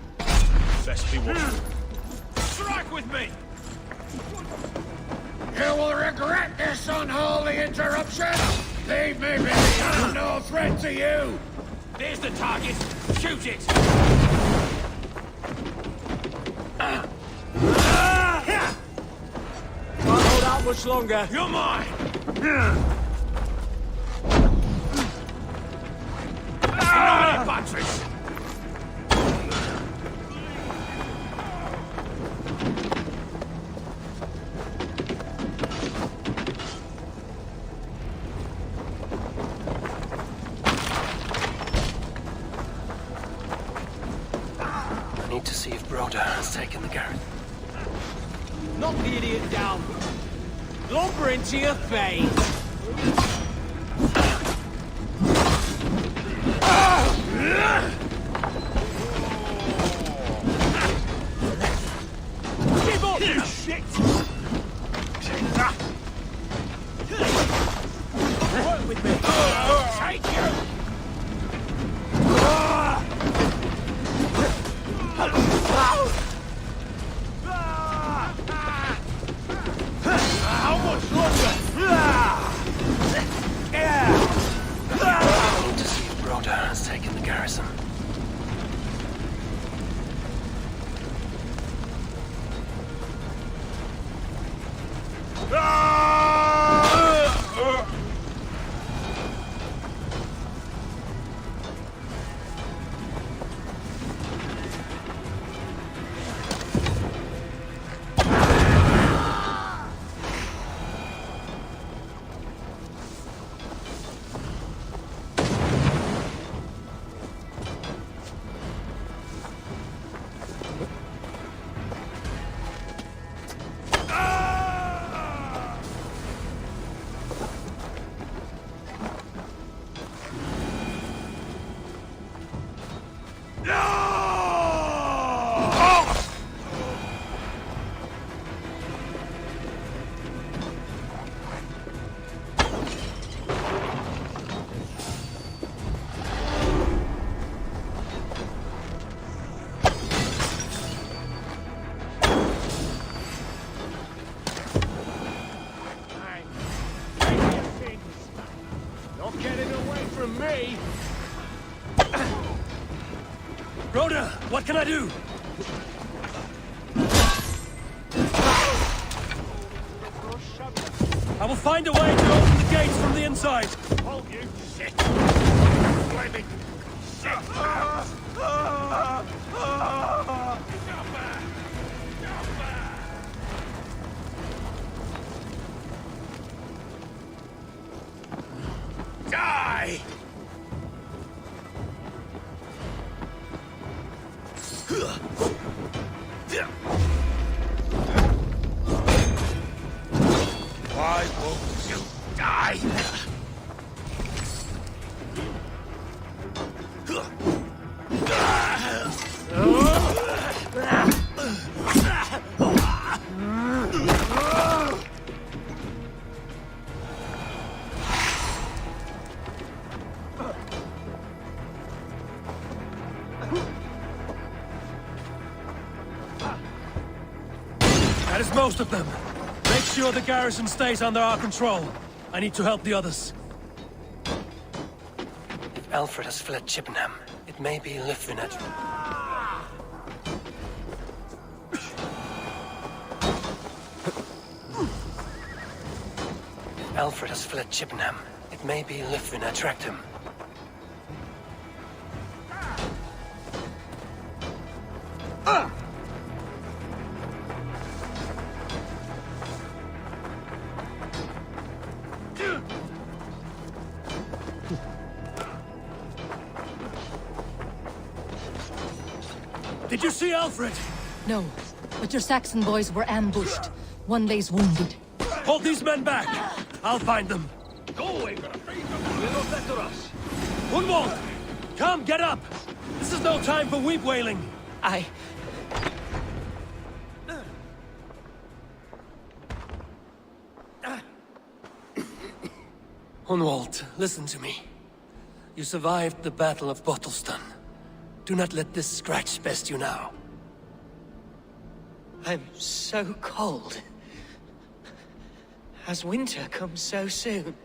Best be warned. Strike with me! You will regret this unholy interruption! Leave me be! I'm no threat to you! There's the target! Shoot it! Can't hold out much longer. You're mine! Patrick! I need to see if Broder has taken the garrison. Knock the idiot down. Lumber into your face. Give up, you shit! Work with me. Take you! How much longer? I need to see if Broder has taken the garrison. Not getting away from me! Broder, what can I do? I will find a way to open the gates from the inside. Oh, you shit! Flaming shit! Die! Why won't you die? That is most of them. Make sure the garrison stays under our control. I need to help the others. If Alfred has fled Chippenham, it may be Lithuania. If Alfred has fled Chippenham, it may be Lithuania tracked him. Did you see Alfred? No. But your Saxon boys were ambushed. One lays wounded. Hold these men back! I'll find them. Go away, little better us. Gunwald! Come, get up! This is no time for weep wailing. Gunwald, listen to me. You survived the Battle of Bottleston. Do not let this scratch best you now. I'm so cold. Has winter come so soon?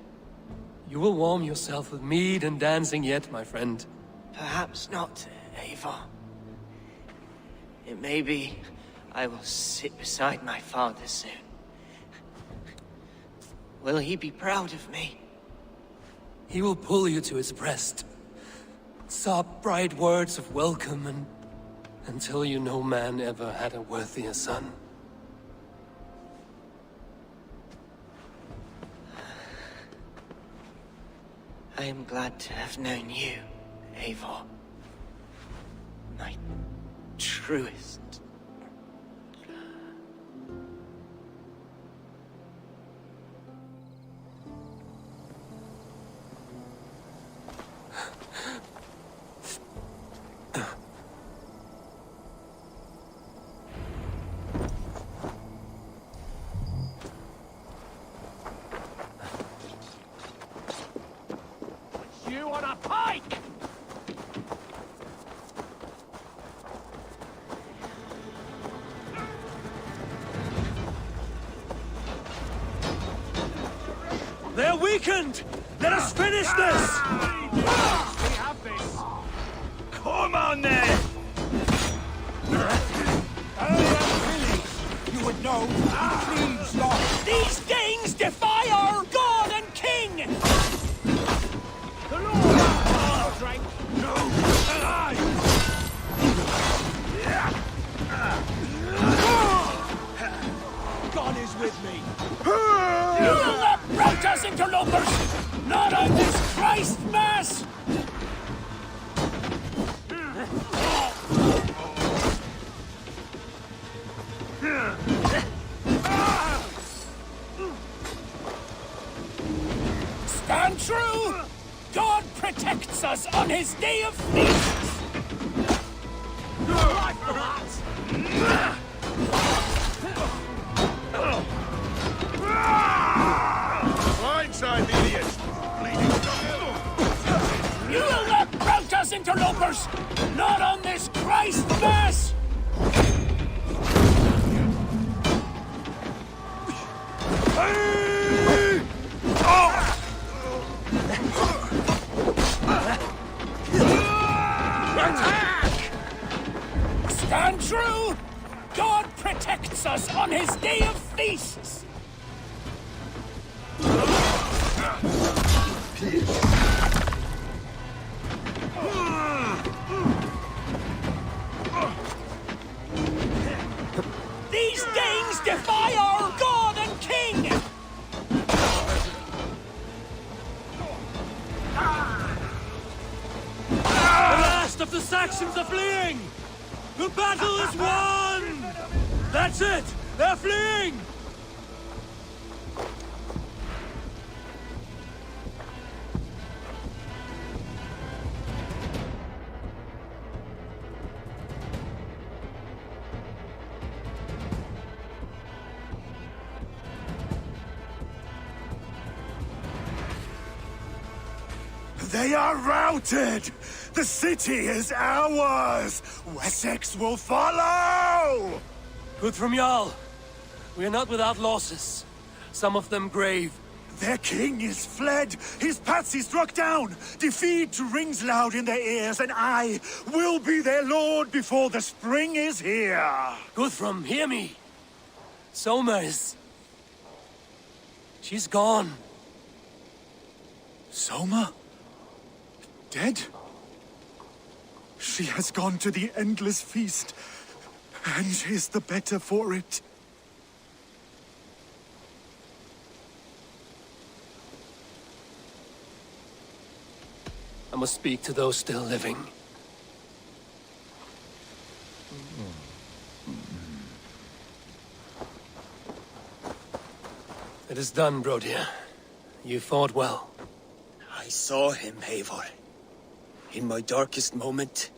You will warm yourself with mead and dancing yet, my friend. Perhaps not, Eivor. It may be I will sit beside my father soon. Will he be proud of me? He will pull you to his breast. Sob bright words of welcome and until you no man ever had a worthier son. I am glad to have known you, Eivor. My truest. You on a pike! They're weakened! Let us finish this! We have this! Come on then! You would know he cleaves your... These things defy our god and king! The Lord! No! God is with me! You will not rout us, interlopers! Not on this Christ Mass! Stand true! God protects us on his day of feasts! Life for that! Blindside, idiots! Bleeding You will not rout us, interlopers! Not on this Christ Mass! Attack! Stand true! God protects us on his day of feasts! These Danes defy our god and king! The last of the Saxons are fleeing! The battle is won! That's it! They're fleeing! They are routed! The city is ours! Wessex will follow! Good from Jarl. We are not without losses. Some of them grave. Their king is fled! His patsy struck down! Defeat rings loud in their ears, and I will be their lord before the spring is here! Guthrum, hear me! Soma is... she's gone. Soma? Dead? She has gone to the endless feast, and is the better for it. I must speak to those still living. It is done, Brodir. You fought well. I saw him, Eivor. In my darkest moment,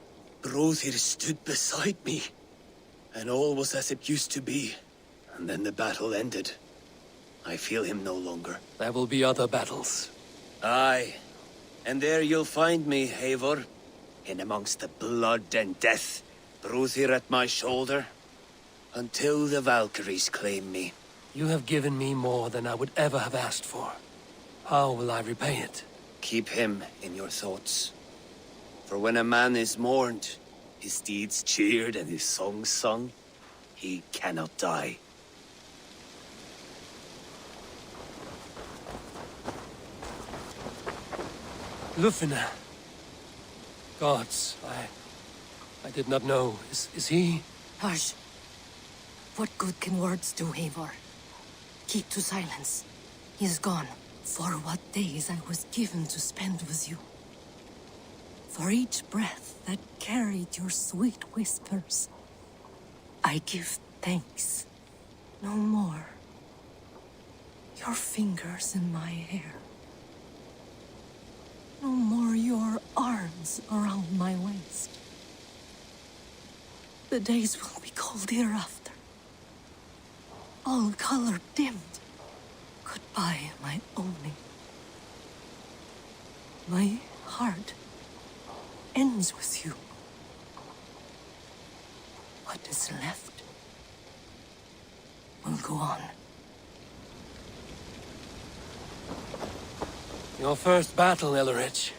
Brodir stood beside me. And all was as it used to be. And then the battle ended. I feel him no longer. There will be other battles. Aye. And there you'll find me, Eivor. In amongst the blood and death. Brodir at my shoulder. Until the Valkyries claim me. You have given me more than I would ever have asked for. How will I repay it? Keep him in your thoughts. For when a man is mourned, his deeds cheered and his songs sung, he cannot die. Lufina. Gods, I did not know. Is he? Hush. What good can words do, Eivor? Keep to silence. He is gone. For what days I was given to spend with you. For each breath that carried your sweet whispers, I give thanks. No more. Your fingers in my hair. No more your arms around my waist. The days will be cold hereafter. All color dimmed. Goodbye, my only. My heart ends with you. What is left will go on. Your first battle, Elrich.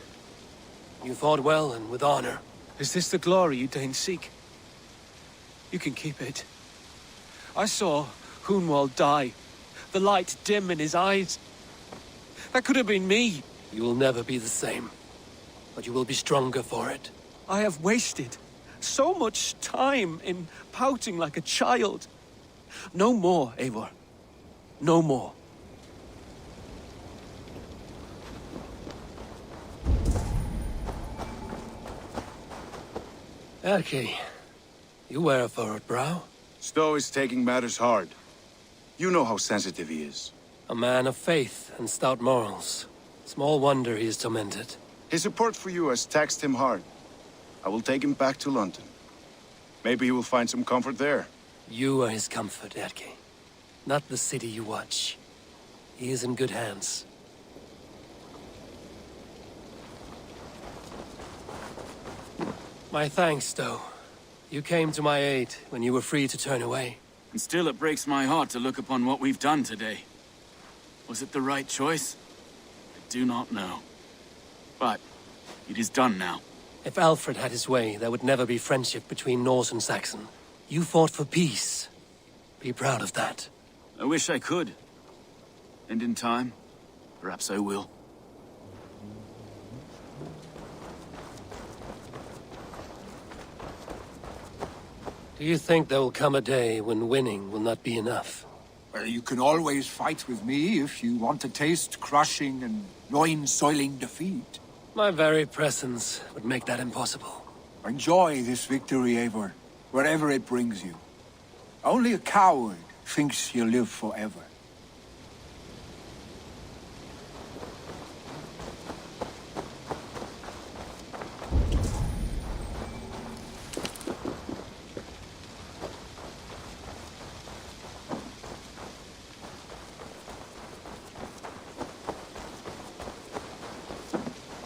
You fought well and with honor. Is this the glory you deign seek? You can keep it. I saw Hunwald die. The light dim in his eyes. That could have been me. You will never be the same. But you will be stronger for it. I have wasted so much time in pouting like a child. No more, Eivor. No more. Erki, you wear a furrowed brow. Stowe is taking matters hard. You know how sensitive he is. A man of faith and stout morals. Small wonder he is tormented. His support for you has taxed him hard. I will take him back to London. Maybe he will find some comfort there. You are his comfort, Erki. Not the city you watch. He is in good hands. My thanks, Stowe. You came to my aid when you were free to turn away. And still it breaks my heart to look upon what we've done today. Was it the right choice? I do not know. But it is done now. If Alfred had his way, there would never be friendship between Norse and Saxon. You fought for peace. Be proud of that. I wish I could. And in time, perhaps I will. Do you think there will come a day when winning will not be enough? Well, you can always fight with me if you want to taste crushing and loin-soiling defeat. My very presence would make that impossible. Enjoy this victory, Eivor, wherever it brings you. Only a coward thinks he'll live forever.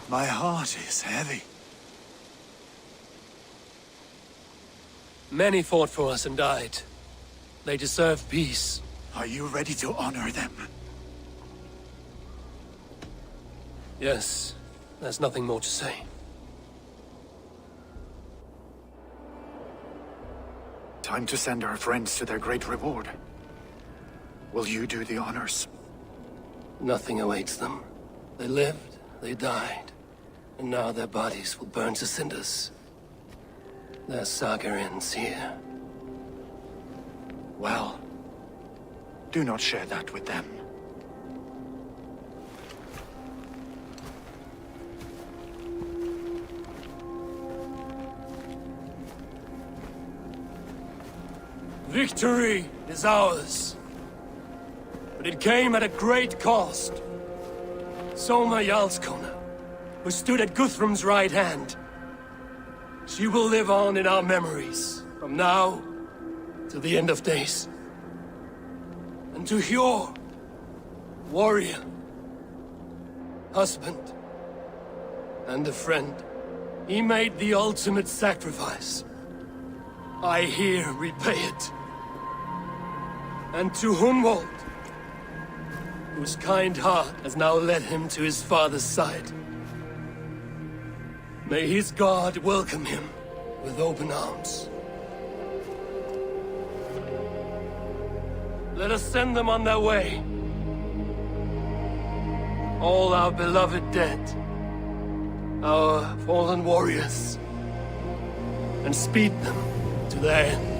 My heart is heavy. Many fought for us and died. They deserve peace. Are you ready to honor them? Yes. There's nothing more to say. Time to send our friends to their great reward. Will you do the honors? Nothing awaits them. They lived, they died. And now their bodies will burn to cinders. Their saga ends here. Well, do not share that with them. Victory is ours. But but it came at a great cost. Soma Jarlskona, who stood at Guthrum's right hand. She will live on in our memories, from now to the end of days. And to Hjor, warrior, husband, and a friend, he made the ultimate sacrifice. I here repay it. And to Hunwald, whose kind heart has now led him to his father's side. May his God welcome him with open arms. Let us send them on their way. All our beloved dead, our fallen warriors, and speed them to their end.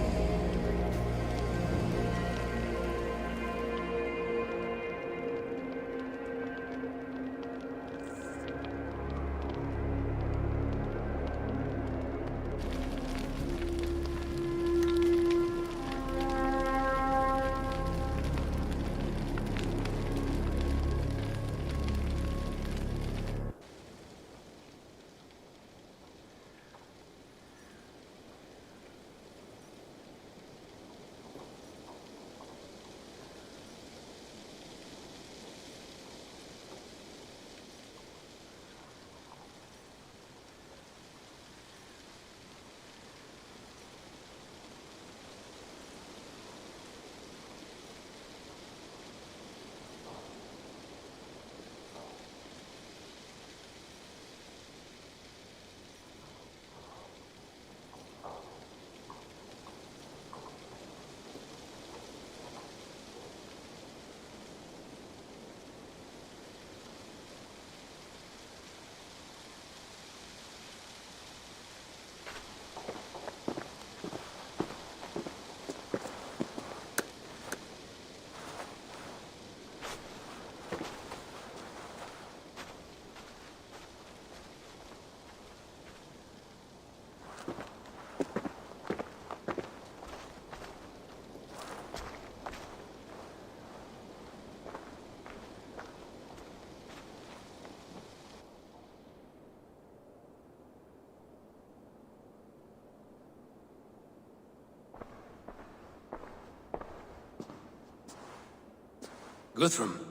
Guthrum.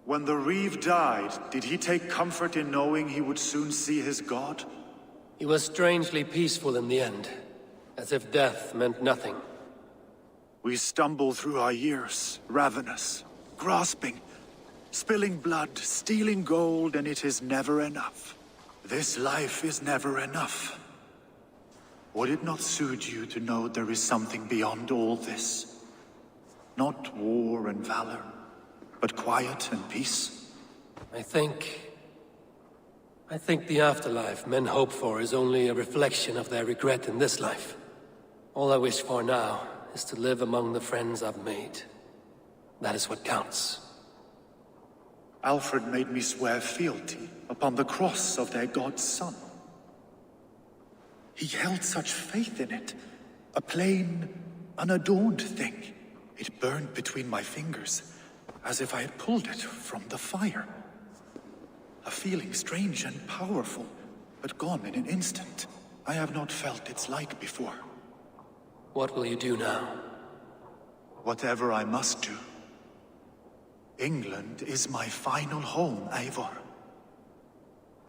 When the Reeve died, did he take comfort in knowing he would soon see his god? He was strangely peaceful in the end, as if death meant nothing. We stumble through our years, ravenous, grasping, spilling blood, stealing gold, and it is never enough. This life is never enough. Would it not suit you to know there is something beyond all this? Not war and valor, but quiet and peace? I think the afterlife men hope for is only a reflection of their regret in this life. All I wish for now is to live among the friends I've made. That is what counts. Alfred made me swear fealty upon the cross of their god's son. He held such faith in it, a plain, unadorned thing. It burned between my fingers, as if I had pulled it from the fire. A feeling strange and powerful, but gone in an instant. I have not felt its like before. What will you do now? Whatever I must do. England is my final home, Eivor.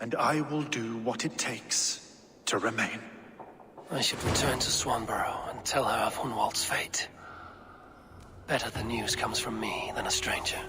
And I will do what it takes to remain. I should return to Swanborough and tell her of Hunwald's fate. Better the news comes from me than a stranger.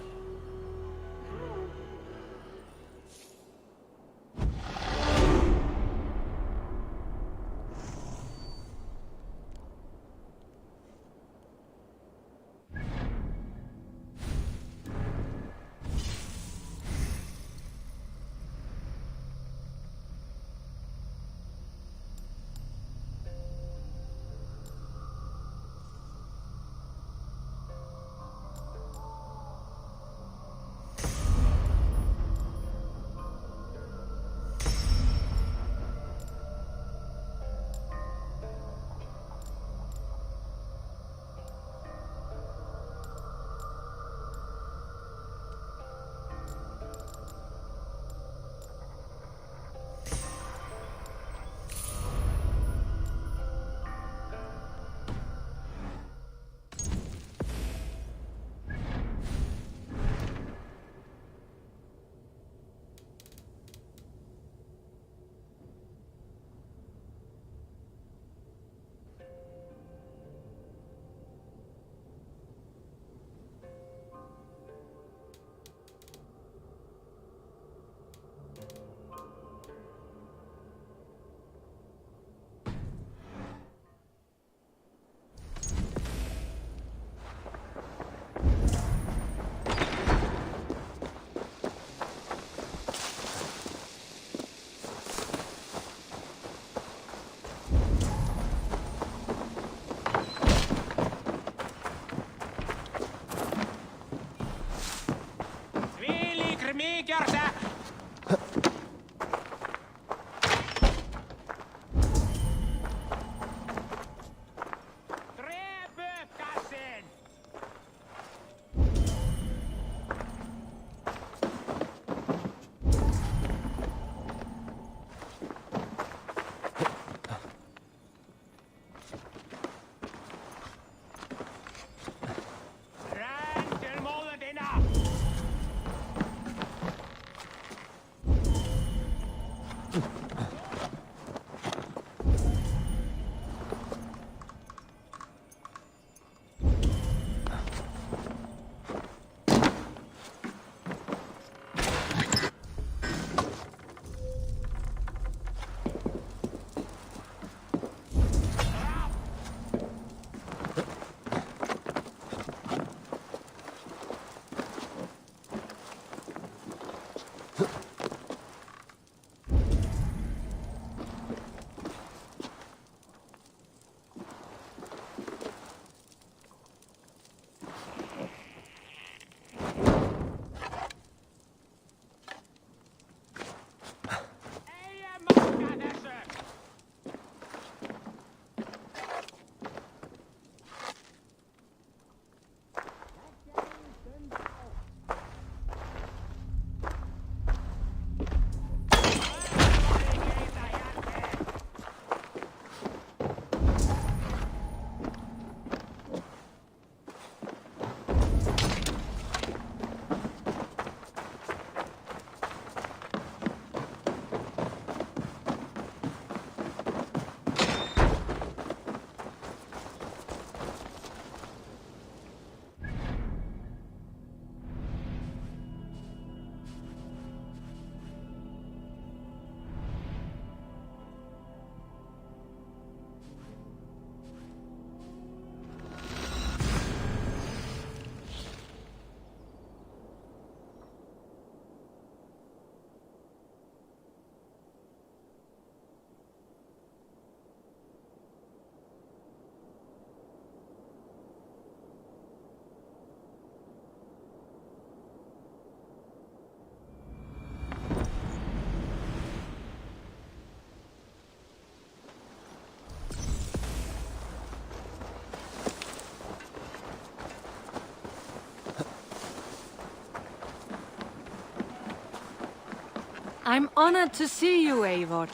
I'm honored to see you, Eivor.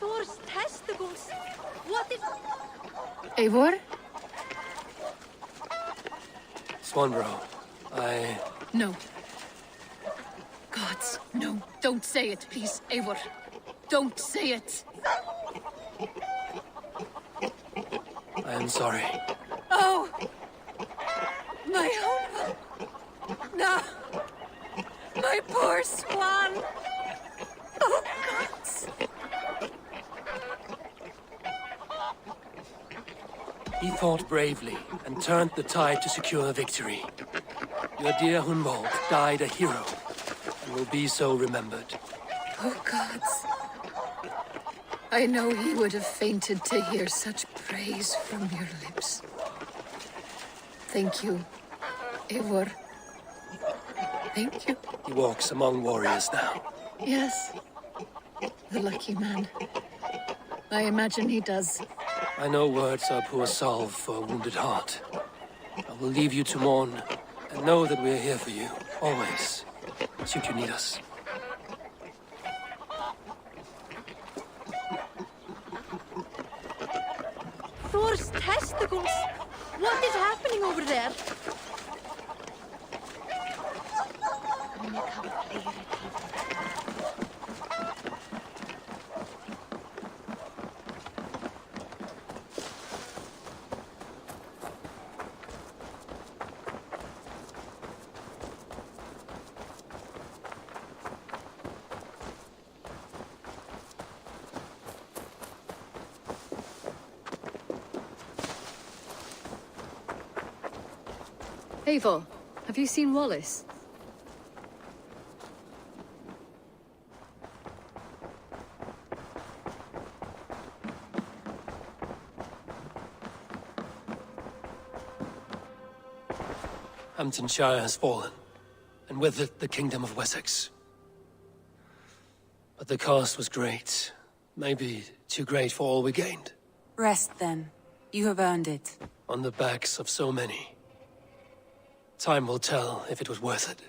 Thor's testicles! What is... Eivor? Swanborough, I... No. Gods, no. Don't say it, please, Eivor. Don't say it. I am sorry. Oh! My home! No! My poor swan! Oh, gods! He fought bravely and turned the tide to secure victory. Your dear Hunwald died a hero and will be so remembered. Oh, gods. I know he would have fainted to hear such praise from your lips. Thank you, Eivor. Thank you. He walks among warriors now. Yes. The lucky man. I imagine he does. I know words are poor salve for a wounded heart. I will leave you to mourn, and know that we are here for you, always, should you need us. Thor's testicles! What is happening over there? Eivor, have you seen Wallace? Hamptonshire has fallen, and with it the Kingdom of Wessex. But the cost was great. Maybe too great for all we gained. Rest then. You have earned it. On the backs of so many. Time will tell if it was worth it.